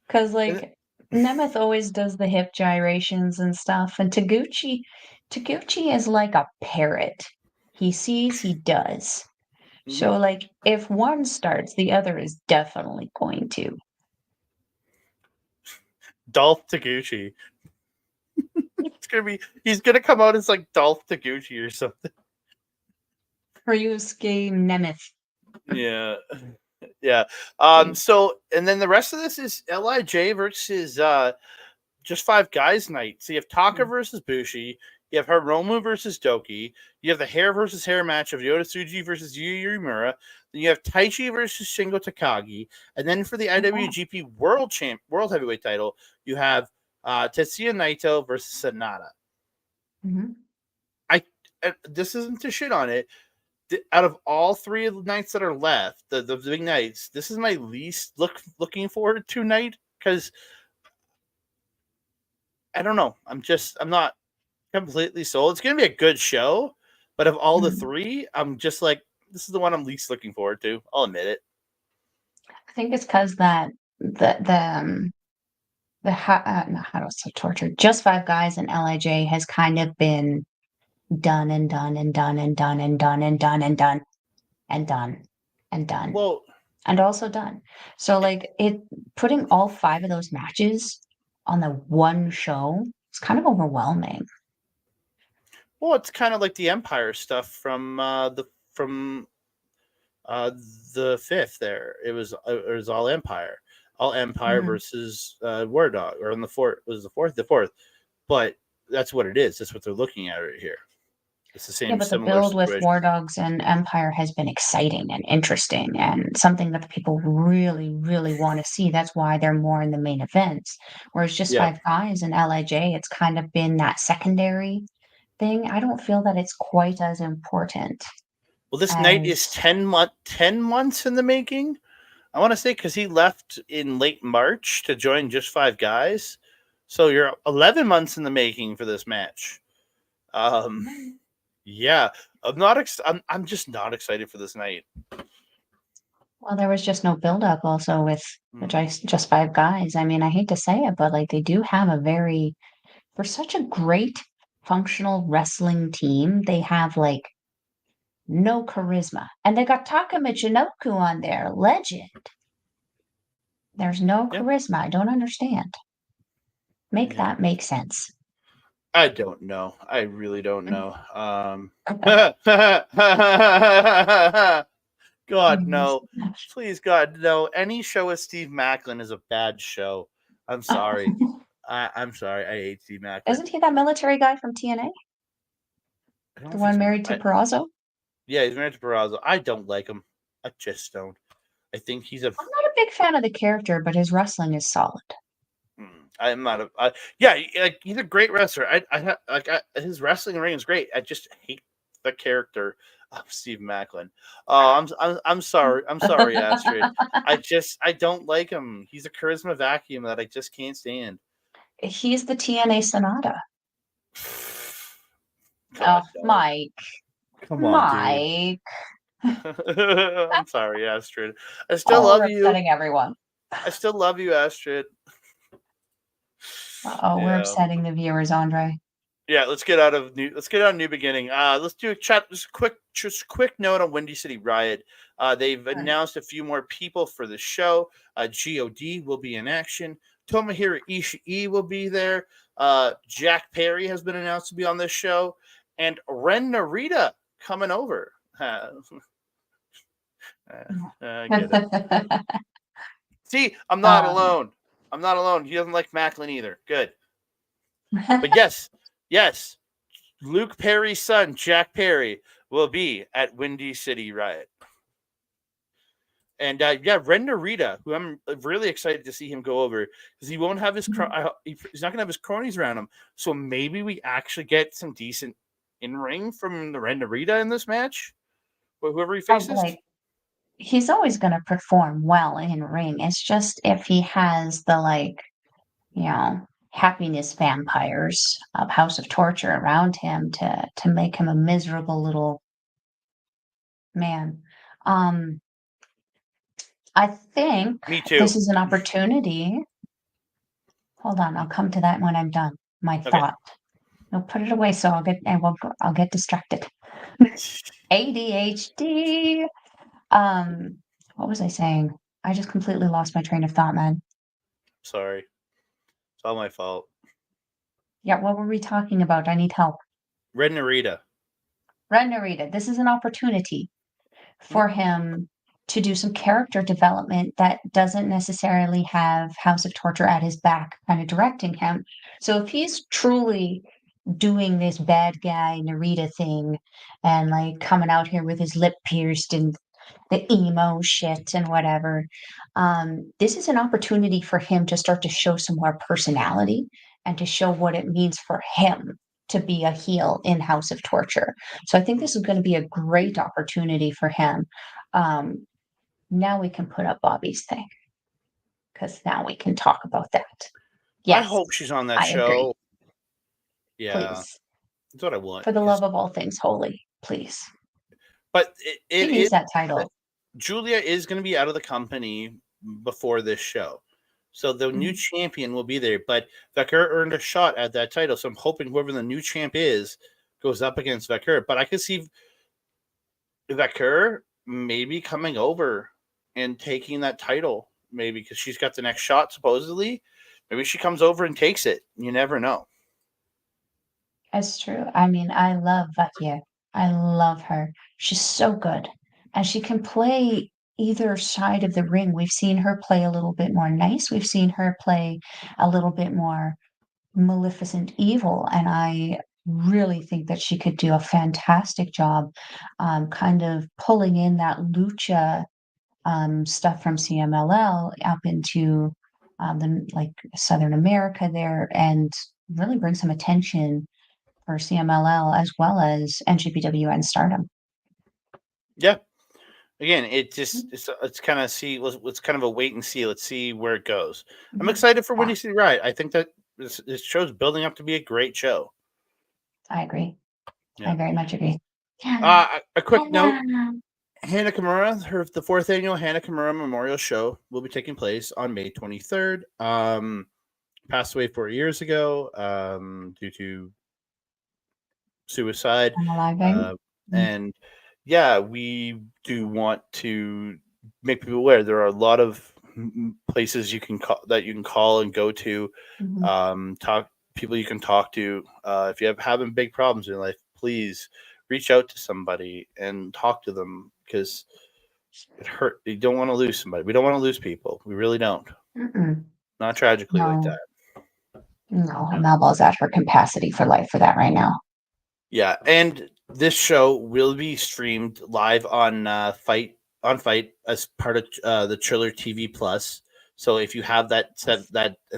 because And, like Nemeth always does the hip gyrations and stuff, and Taguchi is like a parrot. He sees, he does. So like if one starts, the other is definitely going to. Dolph Taguchi. He's gonna come out as like Dolph Taguchi or something. Ryusuke Nemeth. Yeah. Yeah. So and then the rest of this is LIJ versus just 5 guys night. So you have Taka versus Bushi, you have Hiromu versus Doki, you have the hair versus hair match of Yota Tsuji versus Yu Uemura, then you have Taichi versus Shingo Takagi, and then for the IWGP World Heavyweight title, you have Tetsuya Naito versus Sonata. Mm-hmm. This isn't to shit on it. Out of all 3 of the nights that are left, the big nights, this is my least looking forward to night because I don't know. I'm not completely sold. It's gonna be a good show, but of all the 3, I'm just like, this is the one I'm least looking forward to. I'll admit it. I think it's because that the how to say torture, just 5 guys in LIJ has kind of been done and done and done and done and done and done and done and done and done Well, and also done. So like it putting all 5 of those matches on the one show is kind of overwhelming. well, it's kind of like the Empire stuff from the 5th. There, it was all Empire, versus War Dog, or on the 4th was the fourth. But that's what it is. That's what they're looking at right here. It's the same, Yeah, but the similar build with situation. War Dogs and Empire has been exciting and interesting and something that the people really, really want to see. That's why they're more in the main events. Whereas just 5 guys in LIJ, it's kind of been that secondary thing. I don't feel that it's quite as important. Well, this night is 10 months in the making. I want to say because he left in late March to join just 5 guys. So you're 11 months in the making for this match. Yeah, I'm just not excited for this night. Well, there was just no build-up also with just 5 guys. I mean, I hate to say it, but like they do have for such a great functional wrestling team, they have like no charisma. And they got Taka Michinoku on there, legend. There's no charisma. I don't understand. Make that make sense. I don't know. I really don't know. God, no. Please, God, no. Any show with Steve Macklin is a bad show. I'm sorry. I'm sorry. I hate Steve Macklin. Isn't he that military guy from TNA? The one married to Peraza? Yeah, he's married to Peraza. I don't like him. I just don't. I think he's I'm not a big fan of the character, but his wrestling is solid. I'm not yeah, like he's a great wrestler. His wrestling ring is great. I just hate the character of Steve Macklin. I'm sorry. I'm sorry, Astrid. I don't like him. He's a charisma vacuum that I just can't stand. He's the TNA Sonata. God, no. Mike. Come on, dude. I'm sorry, Astrid. I still love you. Upsetting everyone. I still love you, Astrid. We're upsetting the viewers, Andre. Yeah, let's get out of New Beginning. Let's do a chat. Just quick note on Windy City Riot. They've announced a few more people for the show. God will be in action. Tomohiro Ishii will be there. Jack Perry has been announced to be on this show, and Ren Narita coming over. I get it. See, I'm not alone. He doesn't like Macklin either. Good. But yes, Luke Perry's son, Jack Perry, will be at Windy City Riot. And Ren Narita, who I'm really excited to see him go over, because he won't have his he's not gonna have his cronies around him. So maybe we actually get some decent in ring from the Ren Narita in this match, or whoever he faces. He's always going to perform well in ring. It's just if he has the happiness vampires of House of Torture around him to make him a miserable little man. I think Me too. this is an opportunity. Hold on, I'll come to that when I'm done. My thought. No, put it away so I'll get distracted. ADHD. What was I saying? I just completely lost my train of thought, man. Sorry. It's all my fault. Yeah, what were we talking about? I need help. Ren Narita. This is an opportunity for him to do some character development that doesn't necessarily have House of Torture at his back, kind of directing him. So if he's truly doing this bad guy Narita thing and like coming out here with his lip pierced and the emo shit and whatever, this is an opportunity for him to start to show some more personality and to show what it means for him to be a heel in House of Torture. So I think this is going to be a great opportunity for him. Now we can put up Bobby's thing because now we can talk about that. Yes, I hope she's on that show. Agree. Yeah, please. That's what I want. For the love of all things holy, please. But it is that title. Julia is going to be out of the company before this show. So the new champion will be there. But Vecchur earned a shot at that title. So I'm hoping whoever the new champ is goes up against Vecchur. But I could see Vecchur maybe coming over and taking that title. Maybe because she's got the next shot, supposedly. Maybe she comes over and takes it. You never know. That's true. I mean, I love Vecchur. I love her. She's so good. And she can play either side of the ring. We've seen her play a little bit more nice. We've seen her play a little bit more maleficent evil. And I really think that she could do a fantastic job kind of pulling in that lucha stuff from CMLL up into the Southern America there and really bring some attention for CMLL as well as NJPW and Stardom. Yeah. Again, it's kind of it's kind of a wait and see. Let's see where it goes. I'm excited for Windy City Riot. I think that this show's building up to be a great show. I agree. Yeah. I very much agree. A quick note. Hana Kimura, the 4th annual Hana Kimura Memorial Show will be taking place on May 23rd. Passed away 4 years ago due to suicide. And yeah, we do want to make people aware there are a lot of places you can call and go to, people you can talk to. If you're having big problems in your life, please reach out to somebody and talk to them because it hurt. You don't want to lose somebody. We don't want to lose people. We really don't. Not tragically like that. No, Melball's at her capacity for life for that right now. Yeah, and this show will be streamed live on Fight as part of the Triller TV Plus. So if you have that I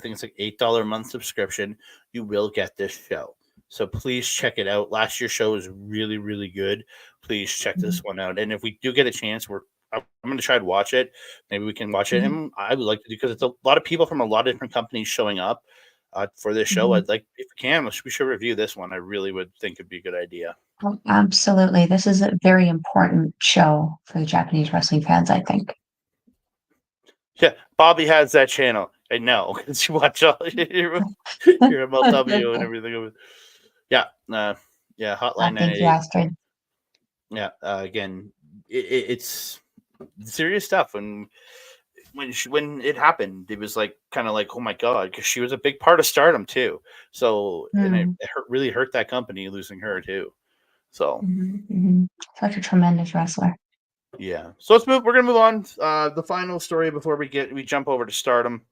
think it's like $8 a month subscription, you will get this show. So please check it out. Last year's show was really, really good. Please check this one out. And if we do get a chance, I'm going to try to watch it. Maybe we can watch it. And I would like to, because it's a lot of people from a lot of different companies showing up for this show. I'd like, if we can, we should review this one. I really would think it'd be a good idea. Oh, absolutely. This is a very important show for the Japanese wrestling fans, I think. Yeah, Bobby has that channel. I know, because you watch all your MLW and everything. Yeah, Hotline 98. Astrid. Yeah, again, it's serious stuff. When it happened, it was like kind of like, oh my god, because she was a big part of Stardom too. So and it really hurt that company losing her too. So such a tremendous wrestler. Yeah. So let's move. We're gonna move on. The final story before we jump over to Stardom.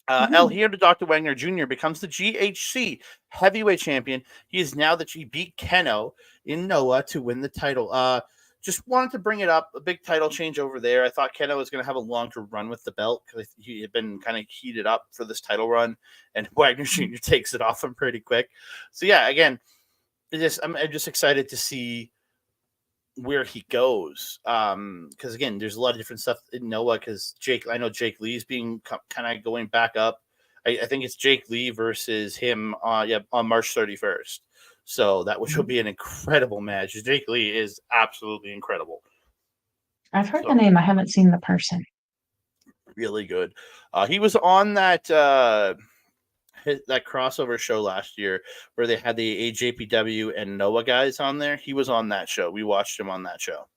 El Hijo to Dr. Wagner Jr. becomes the GHC heavyweight champion. He is now he beat Keno in Noah to win the title. Just wanted to bring it up. A big title change over there. I thought Keno was going to have a longer run with the belt because he had been kind of heated up for this title run, and Wagner Jr. takes it off him pretty quick. So yeah, again, I'm just excited to see where he goes. Because again, there's a lot of different stuff in Noah. Because I know Jake Lee's being kind of going back up. I think it's Jake Lee versus him. On March 31st. So which will be an incredible match. Jake Lee is absolutely incredible. I've heard the name. I haven't seen the person. Really good. He was on that crossover show last year where they had the NJPW and Noah guys on there. He was on that show. We watched him on that show.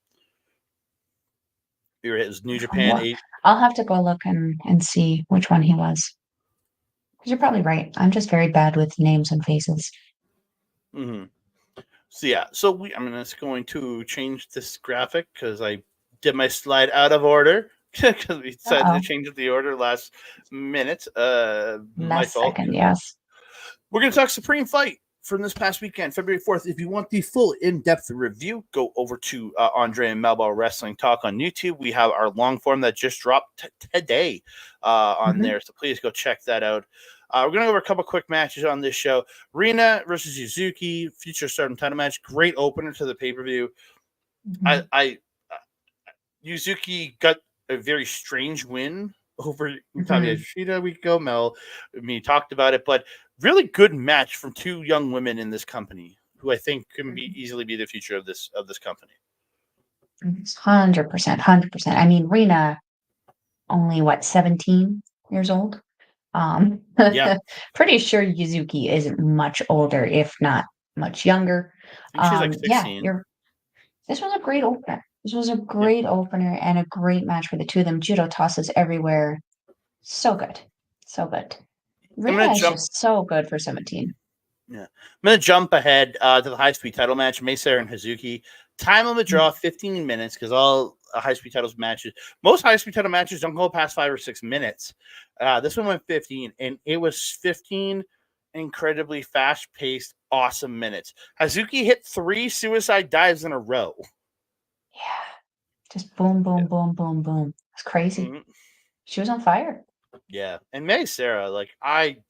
It was New Japan. I'll have to go look and see which one he was. Because you're probably right. I'm just very bad with names and faces. Mm-hmm. So yeah, I'm just going to change this graphic because I did my slide out of order because we decided to change the order last minute. Last second, yes. We're going to talk Supreme Fight from this past weekend, February 4th. If you want the full in-depth review, go over to Andre and Melball Wrestling Talk on YouTube. We have our long form that just dropped today on there, so please go check that out. We're going to go over a couple quick matches on this show. Rina versus Yuzuki, future Stardom title match. Great opener to the pay-per-view. Yuzuki got a very strange win over Utami Yoshida a week ago. Me talked about it, but really good match from two young women in this company who I think can easily be the future of this company. 100%. I mean, Rina, only 17 years old? Yeah. Pretty sure Yuzuki isn't much older, if not much younger. I think she's like 16. Yeah, this was a great opener. This was a great opener and a great match for the two of them. Judo tosses everywhere. So good. So good. Rina is just so good for 17. Yeah. I'm going to jump ahead to the high-speed title match, Maysair and Hazuki. Time limit draw, 15 minutes, because all high-speed titles matches, most high-speed title matches don't go past 5 or 6 minutes. This one went 15, and it was 15 incredibly fast-paced, awesome minutes. Hazuki hit 3 suicide dives in a row. Yeah. Just boom, boom, boom, boom, boom. It's crazy. Mm-hmm. She was on fire. Yeah. And Sarah,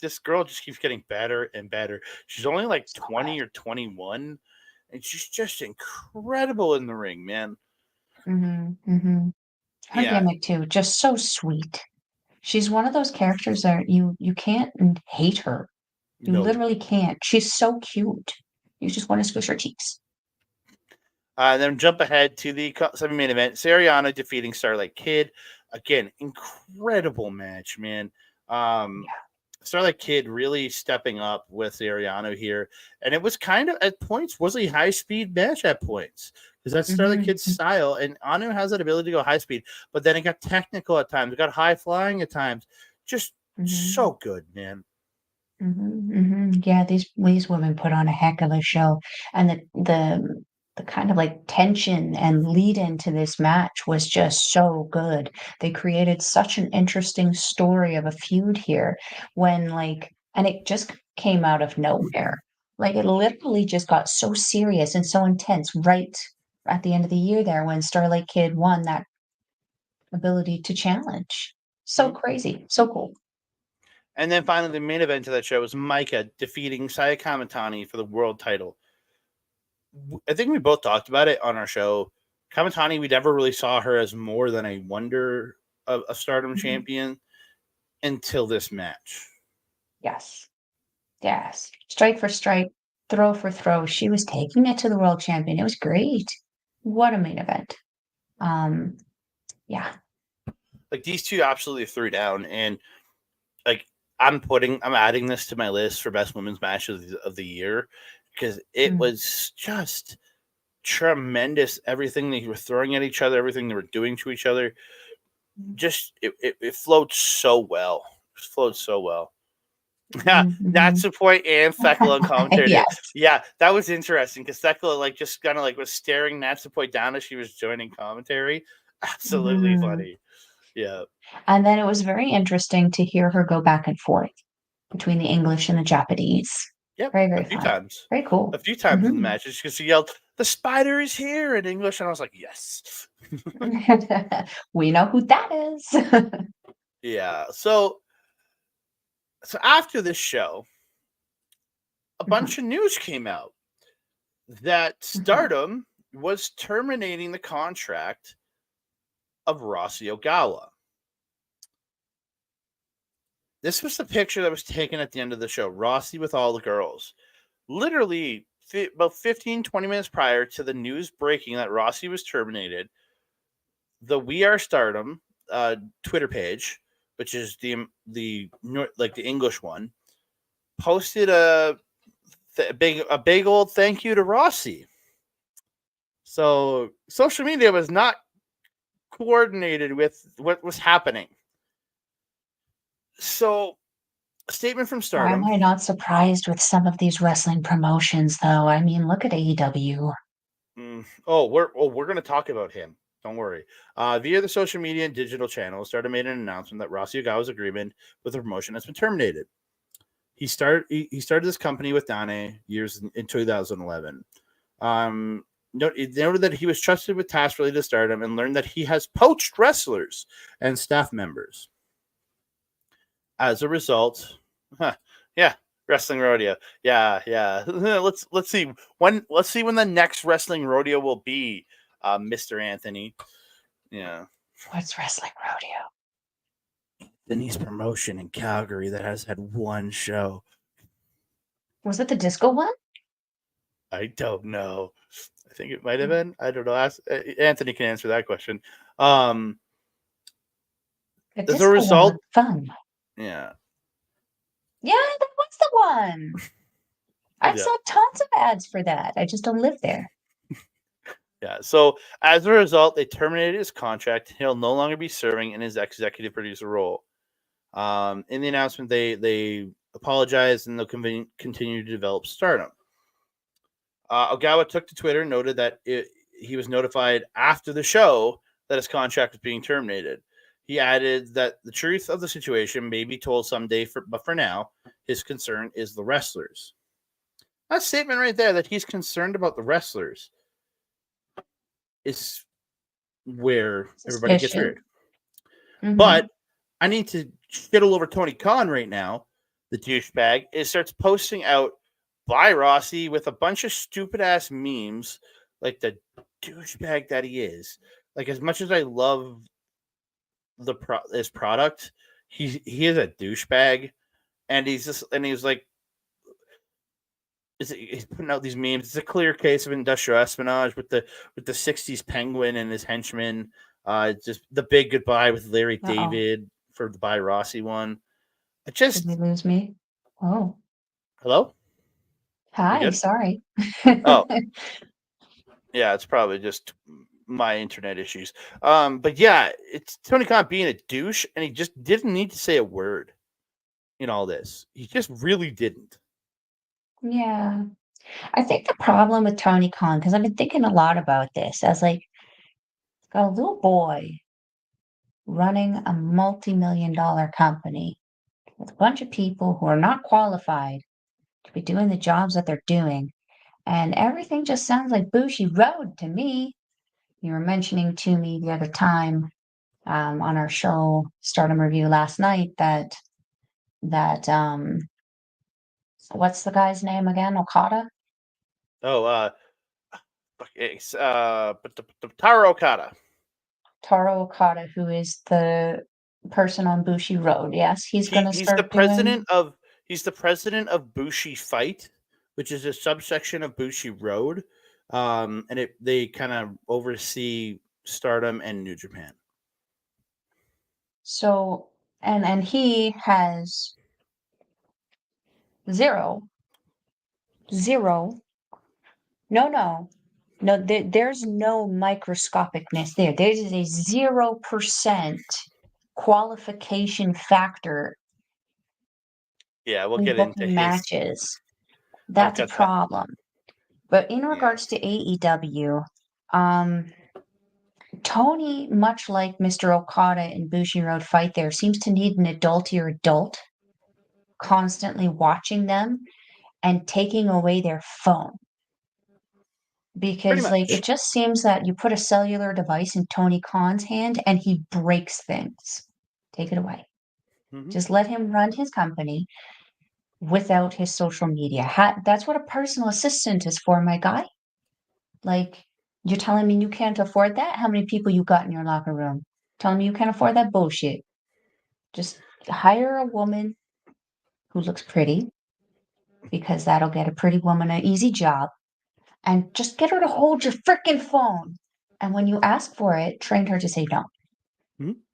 this girl just keeps getting better and better. She's only like 20 or 21, and she's just incredible in the ring, man. Her gimmick too, just so sweet. She's one of those characters that you can't hate her. You literally can't. She's so cute. You just want to squish her cheeks. Then jump ahead to the semi-main event. Sariana defeating Starlight Kid. Again, incredible match, man. Starlight Kid really stepping up with Ariano here. And it was kind of, at points, was a high-speed match at points. Because that's Starlight Kid's style. And Anu has that ability to go high-speed. But then it got technical at times. It got high-flying at times. Just so good, man. Yeah, these women put on a heck of a show. And the kind of tension and lead into this match was just so good. They created such an interesting story of a feud here when and it just came out of nowhere. It literally just got so serious and so intense right at the end of the year there when Starlight Kid won that ability to challenge. So crazy. So cool. And then finally the main event of that show was Micah defeating Saya Kamatani for the world title. I think we both talked about it on our show. Kamatani, we never really saw her as more than a wonder of a Stardom champion until this match. Yes. Strike for strike, throw for throw. She was taking it to the world champion. It was great. What a main event. Yeah. These two absolutely threw down, and I'm adding this to my list for best women's matches of the year. Because it was just tremendous. Everything they were throwing at each other, everything they were doing to each other, just it flowed so well. It flowed so well. Natsupoi and Thekla on commentary. Yes. Yeah, that was interesting because Thekla just kind of was staring Natsupoi down as she was joining commentary. Absolutely funny. Yeah. And then it was very interesting to hear her go back and forth between the English and the Japanese. Yep. Very, A very few fun. times. Very cool. A few times in the Mhm. matches because she yelled, "The spider is here" in English, and I was like, "Yes." We know who that is. Yeah. So after this show, a Mhm, bunch of news came out that mhm. Stardom was terminating the contract of Rossy Ogawa. This was the picture that was taken at the end of the show. Rossy with all the girls. Literally about 15, 20 minutes prior to the news breaking that Rossy was terminated, the We Are Stardom Twitter page, which is the like the English one, posted a big old thank you to Rossy. So social media was not coordinated with what was happening. So a statement from Why am Stardom. I not surprised with some of these wrestling promotions, though? I mean, look at AEW. We're going to talk about him. Don't worry. Via the social media and digital channels, Stardom made an announcement that Rossy Ogawa's agreement with the promotion has been terminated. He started this company with Dane years in 2011. It noted that he was trusted with tasks related to Stardom and learned that he has poached wrestlers and staff members. As a result, yeah, wrestling rodeo. Yeah. let's see when the next wrestling rodeo will be, Mr. Anthony. Yeah. What's wrestling rodeo? Denise promotion in Calgary that has had one show. Was it the disco one? I don't know. I think it might have been. I don't know. Ask, Anthony can answer that question. Um, The as a disco one result, looked fun. yeah, Yeah, that was the one. I yeah, saw tons of ads for that. I just don't live there. yeah. So as a result, they terminated his contract. He'll no longer be serving in his executive producer role. In the announcement, they apologized and they'll continue to develop Stardom. Ogawa took to Twitter and noted that he was notified after the show that his contract was being terminated. He added that the truth of the situation may be told someday, but for now, his concern is the wrestlers. That statement right there, that he's concerned about the wrestlers, is where everybody gets Suspicious. weird. Hmm. But I need to shit all over Tony Khan right now. The douchebag starts posting out by Rossy with a bunch of stupid ass memes, like the douchebag that he is. Like, as much as I love his product, he is a douchebag, and he's like, he's putting out these memes. It's a clear case of industrial espionage with the '60s penguin and his henchmen. Just the big goodbye with Larry Uh-oh. David for the by Rossy one. I Did we just lose me? Oh, hello, we hi. good? Sorry. Oh, yeah, it's probably just my internet issues. But yeah, it's Tony Khan being a douche, and he just didn't need to say a word in all this. He just really didn't. Yeah. I think the problem with Tony Khan, because I've been thinking a lot about this, as like a little boy running a multi-million-dollar company with a bunch of people who are not qualified to be doing the jobs that they're doing. And everything just sounds like Bushy Road to me. You were mentioning to me the other time, on our show Stardom Review last night, that what's the guy's name again? Okada? Oh, but the Taro Okada. Taro Okada, who is the person on Bushi Road. Yes, he's gonna start doing. He's the president of Bushi Fight, which is a subsection of Bushi Road, and they kind of oversee Stardom and New Japan. So, and he has zero, zero. No, there's no microscopicness there. There's a 0% qualification factor Yeah, we'll in get into booking his. matches. I've That's a got that. problem. But in Yeah, regards to AEW, um, Tony, much like Mr. Okada in Bushiroad Fight there, seems to need an adultier adult constantly watching them and taking away their phone. Pretty Because, like, it much. just seems that you put a cellular device in Tony Khan's hand and he breaks things. Take it away. Just let him run his company without his social media. That's what a personal assistant is for, my guy. Like, you're telling me you can't afford that? How many people you got in your locker room? Telling me you can't afford that bullshit. Just hire a woman who looks pretty, because that'll get a pretty woman an easy job. And just get her to hold your freaking phone. And when you ask for it, train her to say no.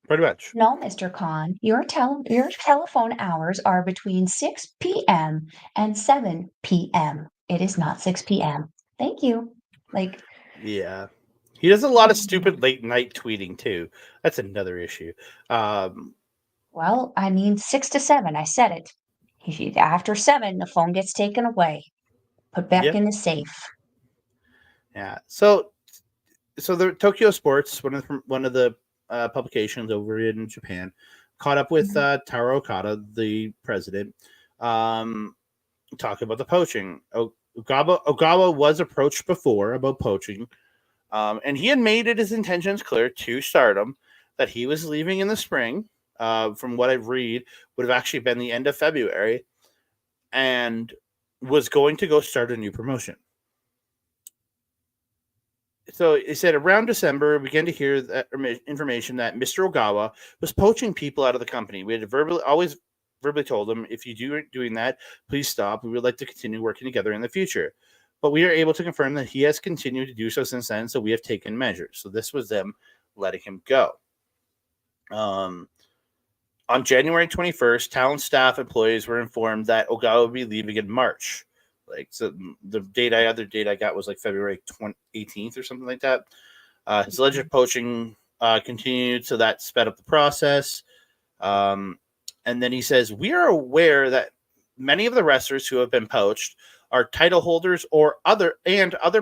Pretty much. No, Mr. Khan, your telephone hours are between 6 p.m. and 7 p.m. It is not 6 p.m. Thank you. Like, yeah. He does a lot of stupid late night tweeting too. That's another issue. Well, I mean 6 to 7. I said it. After 7, the phone gets taken away, put back in the safe. Yeah. So the Tokyo Sports, one of the publications over in Japan, caught up with Taro Okada, the president, talking about the poaching. Ogawa was approached before about poaching, and he had made it his intentions clear to Stardom that he was leaving in the spring. From what I read, would have actually been the end of February, and was going to go start a new promotion. So he said around December, we began to hear that information that Mr. Ogawa was poaching people out of the company. We had always verbally told him, if you do doing that, please stop. We would like to continue working together in the future. But we are able to confirm that he has continued to do so since then, so we have taken measures. So this was them letting him go. On January 21st, talent staff employees were informed that Ogawa would be leaving in March. Like, so the other date I got was like February 18th or something like that. His alleged poaching continued, so that sped up the process. And then he says, we are aware that many of the wrestlers who have been poached are title holders or other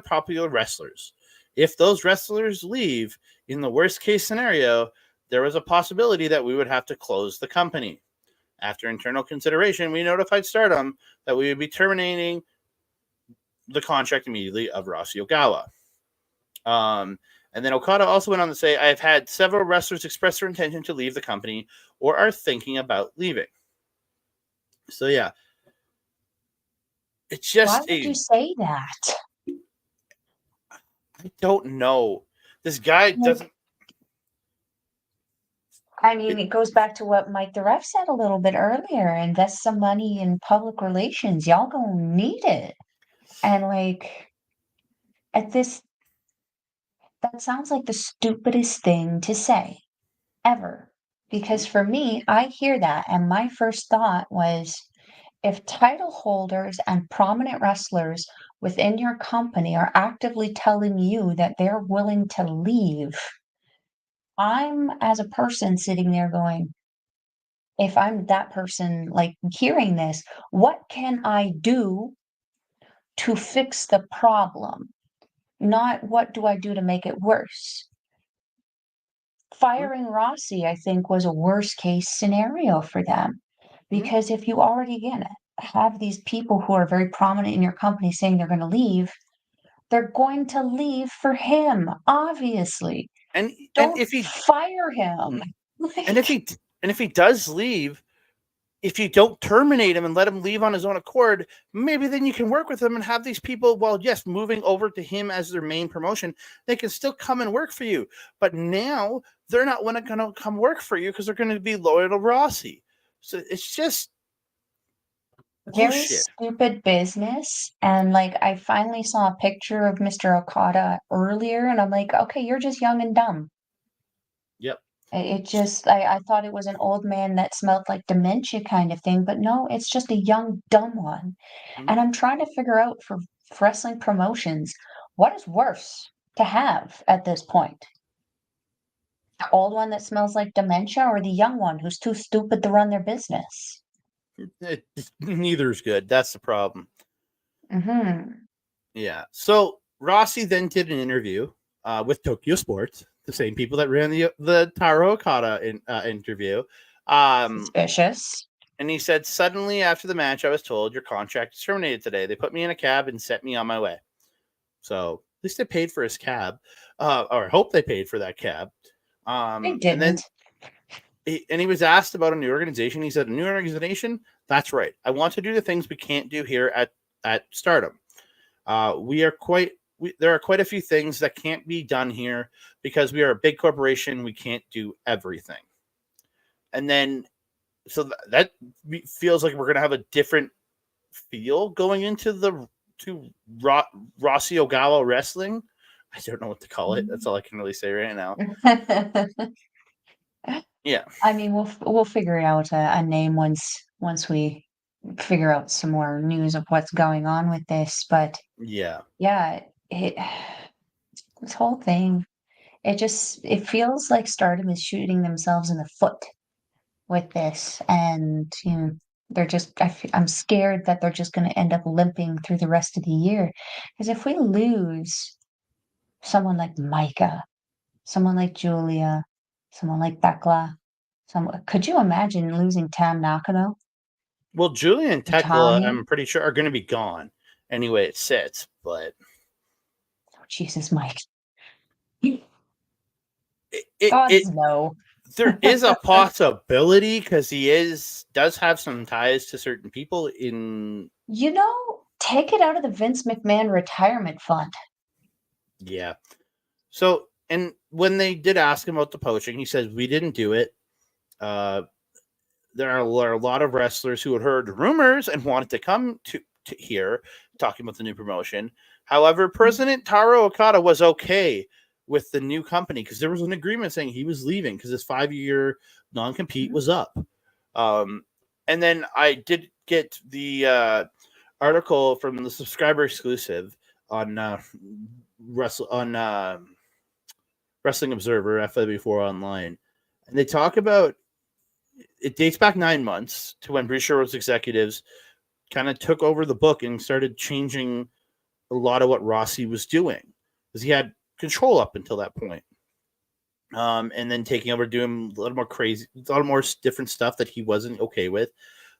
popular wrestlers. If those wrestlers leave, in the worst case scenario, there was a possibility that we would have to close the company. After internal consideration, we notified Stardom that we would be terminating the contract immediately of Rossy Ogawa. And then Okada also went on to say, I have had several wrestlers express their intention to leave the company or are thinking about leaving. So, yeah. It's just... Why would you say that? I don't know. This guy doesn't... I mean, it goes back to what Mike the Ref said a little bit earlier. Invest some money in public relations. Y'all gonna need it. And like, that sounds like the stupidest thing to say ever. Because for me, I hear that, and my first thought was, if title holders and prominent wrestlers within your company are actively telling you that they're willing to leave, I'm, as a person, sitting there going, if I'm that person, like, hearing this, what can I do to fix the problem? Not what do I do to make it worse. Firing Rossy, I think, was a worst case scenario for them. Because if you already, again, have these people who are very prominent in your company saying they're going to leave, they're going to leave for him, obviously. And Don't if he fire him. and if he does leave, if you don't terminate him and let him leave on his own accord, maybe then you can work with him and have these people, well, yes, moving over to him as their main promotion, they can still come and work for you. But now they're not going to come work for you because they're going to be loyal to Rossy. So it's just Very stupid business. And like, I finally saw a picture of Mr. Okada earlier, and I'm like, okay, you're just young and dumb. Yep. It just, I thought it was an old man that smelled like dementia kind of thing, but no, it's just a young, dumb one. And I'm trying to figure out for wrestling promotions, what is worse to have at this point? The old one that smells like dementia, or the young one who's too stupid to run their business? Neither is good. That's the problem. Mm-hmm. Yeah. So Rossy then did an interview with Tokyo Sports. the same people that ran the Taro Okada interview. Suspicious. And he said, suddenly after the match, I was told your contract is terminated today. They put me in a cab and sent me on my way. So at least they paid for his cab, or I hope they paid for that cab. They didn't. And then he was asked about a new organization. He said, a new organization? That's right. I want to do the things we can't do here at Stardom. There are quite a few things that can't be done here because we are a big corporation. We can't do everything. And then, so that feels like we're going to have a different feel going into Rossy Ogawa wrestling. I don't know what to call it. That's all I can really say right now. Yeah. I mean, we'll figure out a name once we figure out some more news of what's going on with this. But yeah, this whole thing, it feels like Stardom is shooting themselves in the foot with this, and they're just I'm scared that they're just going to end up limping through the rest of the year. Because if we lose someone like Micah, someone like Julia, someone like Thekla, could you imagine losing Tam Nakano? Well, Julia and Tekla, Tommy? I'm pretty sure, are going to be gone anyway. It sits, but Jesus, Mike. It No. there is a possibility because he does have some ties to certain people in. Take it out of the Vince McMahon retirement fund. Yeah. So, and when they did ask him about the poaching, he says, we didn't do it. There are a lot of wrestlers who had heard rumors and wanted to come to here talking about the new promotion. However, President Taro Okada was okay with the new company because there was an agreement saying he was leaving because his 5-year non-compete was up. And then I did get the article from the subscriber exclusive on Wrestling Observer, FW4 Online, and they talk about it dates back 9 months to when Bruce Sherwood's executives kind of took over the book and started changing a lot of what Rossy was doing because he had control up until that point. And then taking over, doing a little more crazy, a lot more different stuff that he wasn't okay with.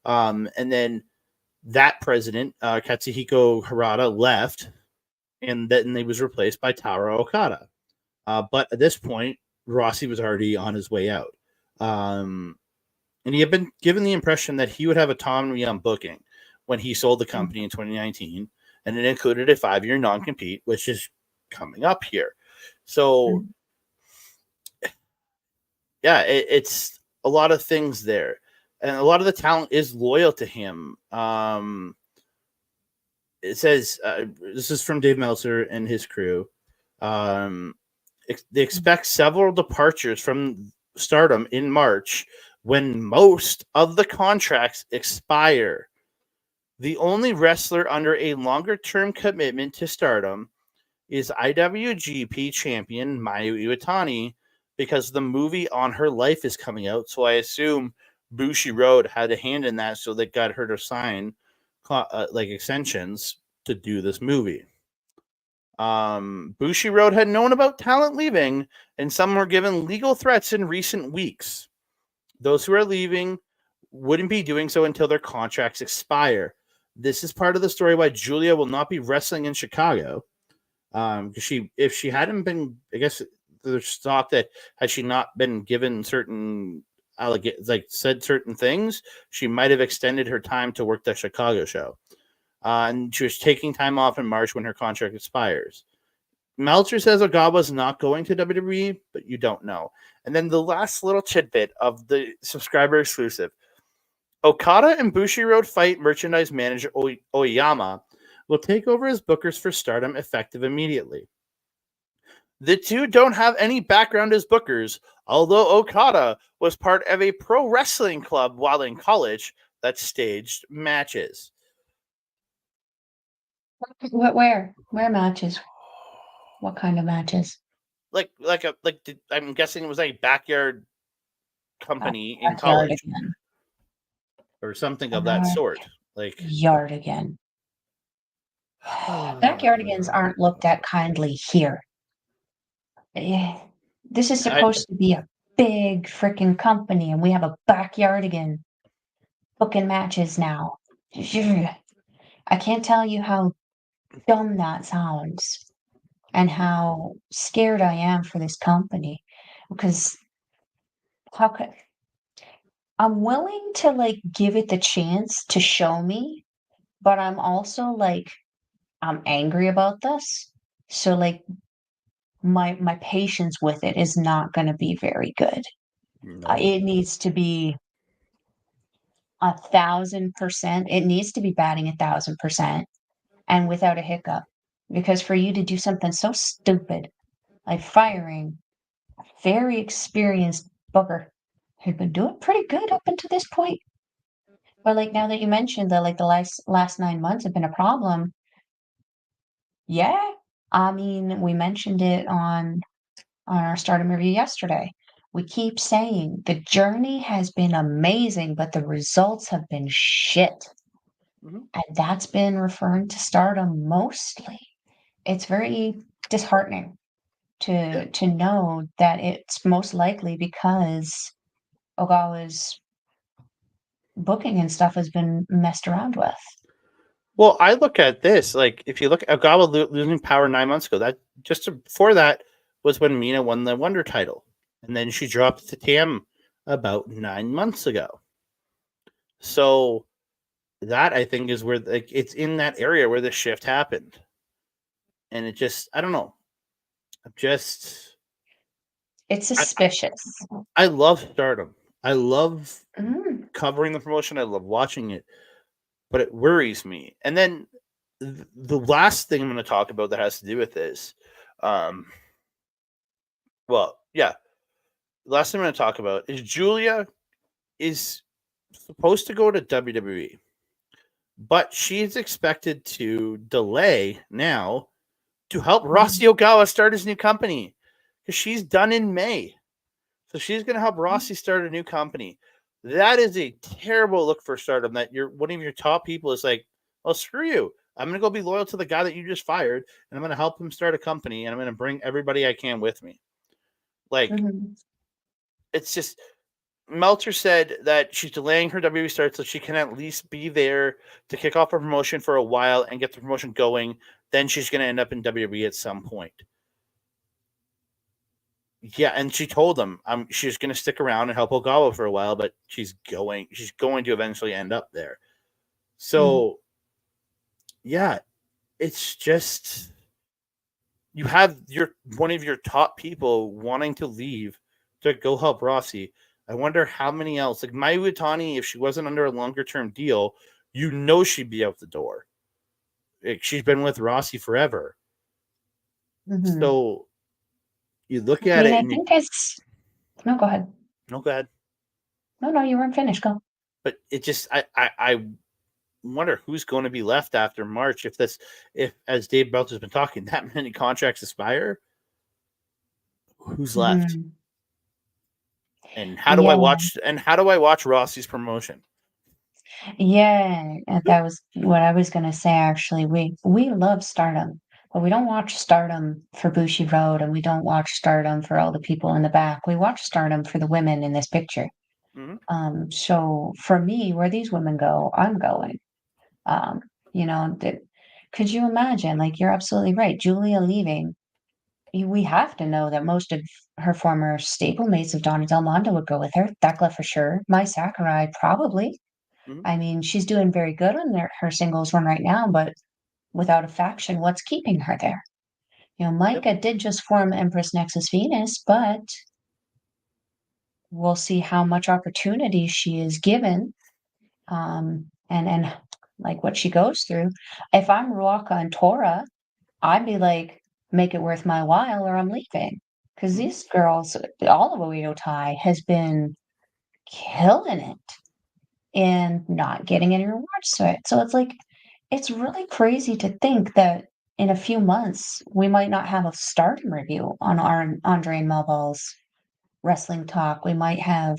And then that president, Katsuhiko Harada, left, and then he was replaced by Taro Okada. But at this point, Rossy was already on his way out. And he had been given the impression that he would have autonomy on booking when he sold the company in 2019, and it included a 5-year non-compete, which is coming up here. So, yeah, it's a lot of things there, and a lot of the talent is loyal to him. It says this is from Dave Meltzer and his crew. They expect several departures from Stardom in March when most of the contracts expire. The only wrestler under a longer-term commitment to Stardom is IWGP champion Mayu Iwatani because the movie On Her Life is coming out. So I assume Bushiroad had a hand in that, so they got her to sign extensions to do this movie. Bushiroad had known about talent leaving, and some were given legal threats in recent weeks. Those who are leaving wouldn't be doing so until their contracts expire. This is part of the story why Julia will not be wrestling in Chicago. Because if she hadn't been, I guess there's thought that had she not been given certain said certain things, she might have extended her time to work the Chicago show. And she was taking time off in March when her contract expires. Meltzer says Ogawa's not going to WWE, but you don't know. And then the last little tidbit of the subscriber exclusive. Okada and Bushiroad fight merchandise manager Oyama will take over as bookers for Stardom effective immediately. The two don't have any background as bookers, although Okada was part of a pro wrestling club while in college that staged matches. Where matches? What kind of matches? I'm guessing it was a backyard company in college again. Or something of that sort. Like Yardigan. Backyardigans aren't looked at kindly here. This is I supposed to be a big freaking company, and we have a backyardigan booking matches now. I can't tell you how dumb that sounds and how scared I am for this company because how could I'm willing to like give it the chance to show me, but I'm also like I'm angry about this. So like my patience with it is not going to be very good. no. It needs to be 1,000%. It needs to be batting 1,000% and without a hiccup. Because for you to do something so stupid like firing a very experienced booker who'd been doing pretty good up until this point. But like now that you mentioned that like the last 9 months have been a problem, yeah. I mean, we mentioned it on our Stardom review yesterday. We keep saying the journey has been amazing, but the results have been shit. Mm-hmm. And that's been referring to Stardom mostly. It's very disheartening Yeah. to know that it's most likely because Ogawa's booking and stuff has been messed around with. Well, I look at this like if you look at Ogawa losing power 9 months ago, that before that was when Mina won the Wonder title, and then she dropped to Tam about 9 months ago. So that I think is where like it's in that area where the shift happened, and it just I don't know. I'm just It's I suspicious. I love Stardom. I love Mm, covering the promotion. I love watching it, but it worries me. And then the last thing I'm going to talk about that has to do with this, um, well, yeah, the last thing I'm going to talk about is Julia is supposed to go to WWE, but she's expected to delay now to help mm, Rossy Ogawa start his new company because she's done in May. So she's going to help mm, Rossy start a new company. That is a terrible look for Stardom. That you're one of your top people is like, well, screw you. I'm going to go be loyal to the guy that you just fired, and I'm going to help him start a company, and I'm going to bring everybody I can with me. Like, mhm. it's just Meltzer said that she's delaying her WWE start so she can at least be there to kick off a promotion for a while and get the promotion going. Then she's going to end up in WWE at some point. Yeah, and she told them she's going to stick around and help Ogawa for a while, but she's going to eventually end up there. Mm. So yeah, it's just you have your one of your top people wanting to leave to go help Rossy. I wonder how many else like Mayu Itani, if she wasn't under a longer term deal, she'd be out the door. Like, she's been with Rossy forever. Mhm. So you look I at mean, it I and you think it's no, go ahead. no, go ahead. No, no, you weren't finished. Go. But it just I wonder who's going to be left after March if as Dave Belcher's been talking that many contracts expire. Who's left? Mhm. And Yeah, how do I watch Rossi's promotion? yeah, and that was what I was gonna say, actually. We love Stardom, but we don't watch Stardom for Bushi Road, and we don't watch Stardom for all the people in the back. We watch Stardom for the women in this picture. Mm-hmm. So for me, where these women go, I'm going. Um, you know, could you imagine? Like, you're absolutely right. Julia leaving, we have to know that most of her former stablemates of Donna Del Mondo would go with her. Thecla for sure. Mai Sakurai probably. Mm-hmm. I mean, she's doing very good on her singles run right now, but without a faction, what's keeping her there? You know, Yep. Micah did just form Empress Nexus Venus, but we'll see how much opportunity she is given, and like what she goes through. If I'm Ruaka and Tora, I'd be like, make it worth my while or I'm leaving. Because Mm-hmm. these girls, all of Oedo Tai has been killing it and not getting any rewards to it. So it's like, it's really crazy to think that in a few months, we might not have a Stardom review on our Andre and Melball's wrestling talk. We might have,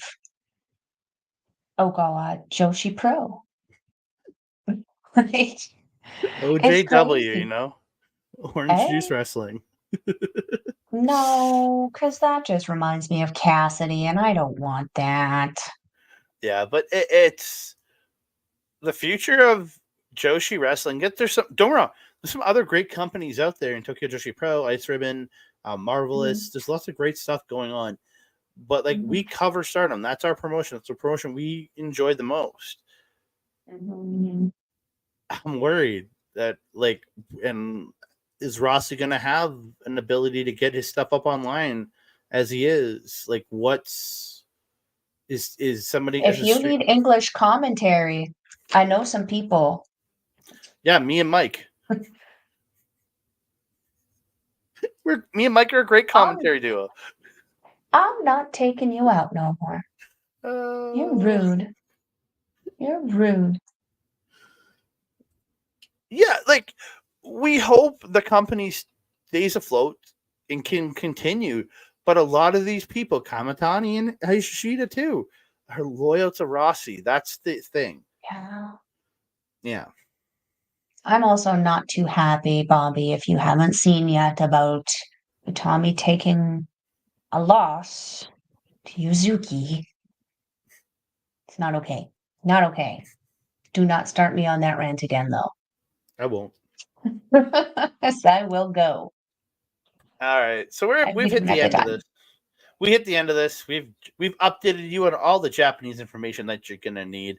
oh God, Joshi Pro. Like, it's OJW, crazy. Orange Juice Eh? Wrestling. No, because that just reminds me of Cassidy, and I don't want that. Yeah, but it's the future of Joshi wrestling. There's some, don't get me wrong, there's some other great companies out there in Tokyo Joshi Pro, Ice Ribbon, Marvelous. There's lots of great stuff going on. But like we cover Stardom. That's our promotion. That's the promotion we enjoy the most. Mm-hmm. I'm worried that like, and is Rossy gonna have an ability to get his stuff up online as he is? Like, what's is somebody? If you need English commentary, I know some people. Yeah, me and Mike. Me and Mike are a great commentary duo. I'm not taking you out no more. You're rude. You're rude. Yeah, like we hope the company stays afloat and can continue. But a lot of these people, Kamatani and Hishida too, are loyal to Rossy. That's the thing. Yeah. Yeah. I'm also not too happy, Bobby, if you haven't seen yet, about Tommy taking a loss to Yuzuki. It's not okay. Not okay. Do not start me on that rant again, though. I won't. Yes, I will go. All right. So we've hit the end of this. We hit the end of this. We've updated you on all the Japanese information that you're gonna need.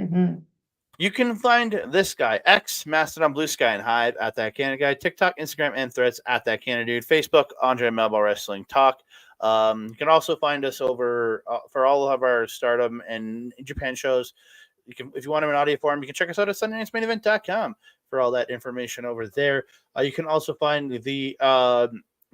Mm-hmm. You can find this guy, X, Mastodon, Blue Sky, and Hive at That Canada Guy, TikTok, Instagram, and Threads at That Canada Dude, Facebook, Andre Melball Wrestling Talk. You can also find us over for all of our Stardom and Japan shows. You can, if you want them in audio form, you can check us out at SundayNightMainEvent.com for all that information over there. You can also find the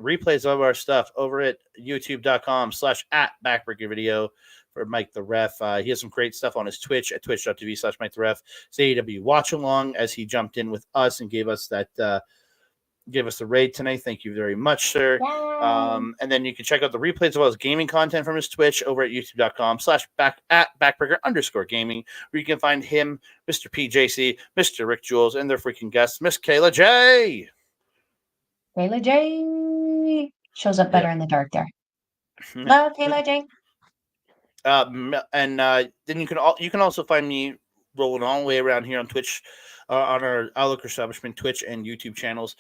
replays of our stuff over at youtube.com/@backbreaker for Mike the Ref. He has some great stuff on his Twitch at twitch.tv/Mike the Ref. It's AEW watch along as he jumped in with us and gave us that give us the raid tonight. Thank you very much, sir. And then you can check out the replays as well as gaming content from his Twitch over at youtube.com/backbreaker_gaming, where you can find him, Mr. PJC, Mr. Rick Jules, and their freaking guests, Miss Kayla J. Kayla J shows up better in the dark there. Love Kayla J. And then you can also find me rolling all the way around here on Twitch, on our Outlook Establishment Twitch and YouTube channels,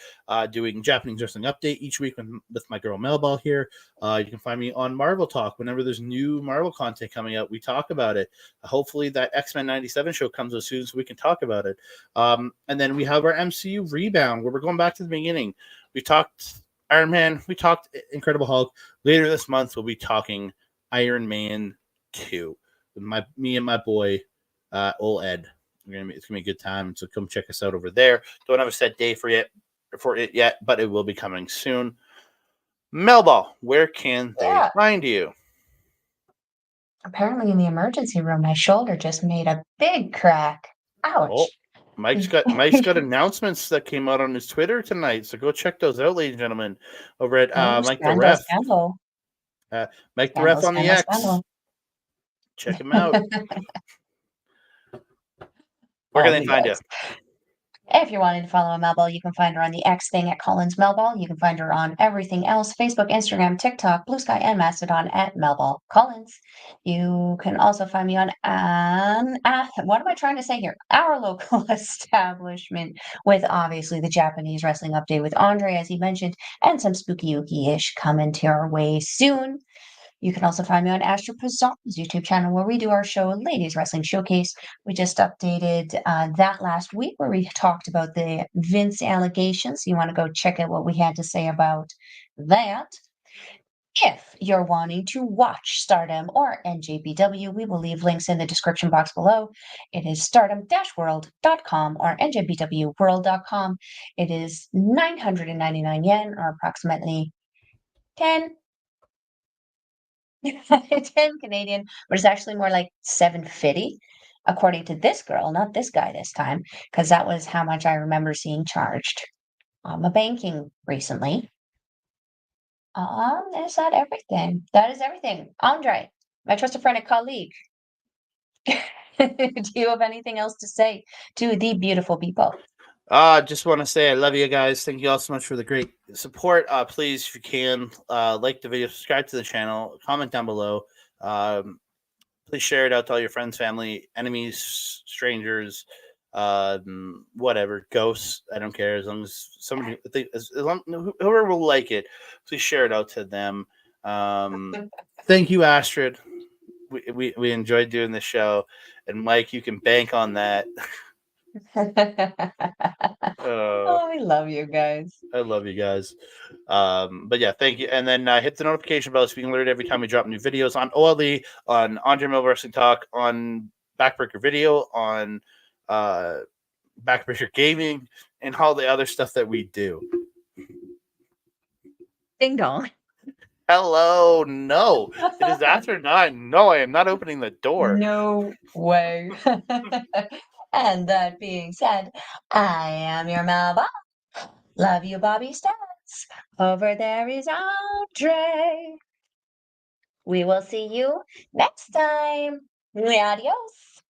doing Japanese wrestling update each week with my girl Melball here. You can find me on Marvel Talk whenever there's new Marvel content coming out. We talk about it. Hopefully that X-Men 97 show comes as soon as we can talk about it. And then we have our MCU Rebound where we're going back to the beginning. We talked Iron Man. We talked Incredible Hulk. Later this month we'll be talking Iron Man 2 with me and my boy old Ed. It's gonna be a good time, so come check us out over there. Don't have a set day for it yet, but it will be coming soon. Melball, where can they find you? Apparently in the emergency room, my shoulder just made a big crack. Ouch. Oh, Mike's got announcements that came out on his Twitter tonight, so go check those out, ladies and gentlemen, over at Mike the Ref. Mike the Ref on the X. Check him out. Where can they find you? If you're wanting to follow Melball, you can find her on the X thing at Collins Melball. You can find her on everything else: Facebook, Instagram, TikTok, Blue Sky, and Mastodon at Melball Collins. You can also find me on what am I trying to say here? Our local establishment with obviously the Japanese wrestling update with Andre, as he mentioned, and some spooky ooky-ish coming to our way soon. You can also find me on Astro Pazzo's YouTube channel where we do our show, Ladies Wrestling Showcase. We just updated that last week where we talked about the Vince allegations. You want to go check out what we had to say about that. If you're wanting to watch Stardom or NJPW, we will leave links in the description box below. It is stardom-world.com or njpwworld.com. It is 999 yen or approximately 10 Canadian, but it's actually more like 750, according to this girl, not this guy this time, because that was how much I remember seeing charged on my banking recently. Is that everything? That is everything. Andre, my trusted friend and colleague, do you have anything else to say to the beautiful people? Just want to say I love you guys. Thank you all so much for the great support. Please, if you can, like the video, subscribe to the channel, comment down below. Please share it out to all your friends, family, enemies, strangers, whatever, ghosts. I don't care, as long as somebody, as long, whoever will like it, please share it out to them. Thank you, Astrid. We enjoyed doing the show, and Mike, you can bank on that. Oh, we love you guys. I love you guys. But yeah, thank you. And then hit the notification bell so you can alert every time we drop new videos on OLE, on Andre Melball Wrestling Talk, on Backbreaker Video, on Backbreaker Gaming, and all the other stuff that we do. Ding dong. Hello, no. It is after 9. No, I am not opening the door. No way. And that being said, I am your Melball. Love you, Bobby Stats. Over there is Andre. We will see you next time. Adios.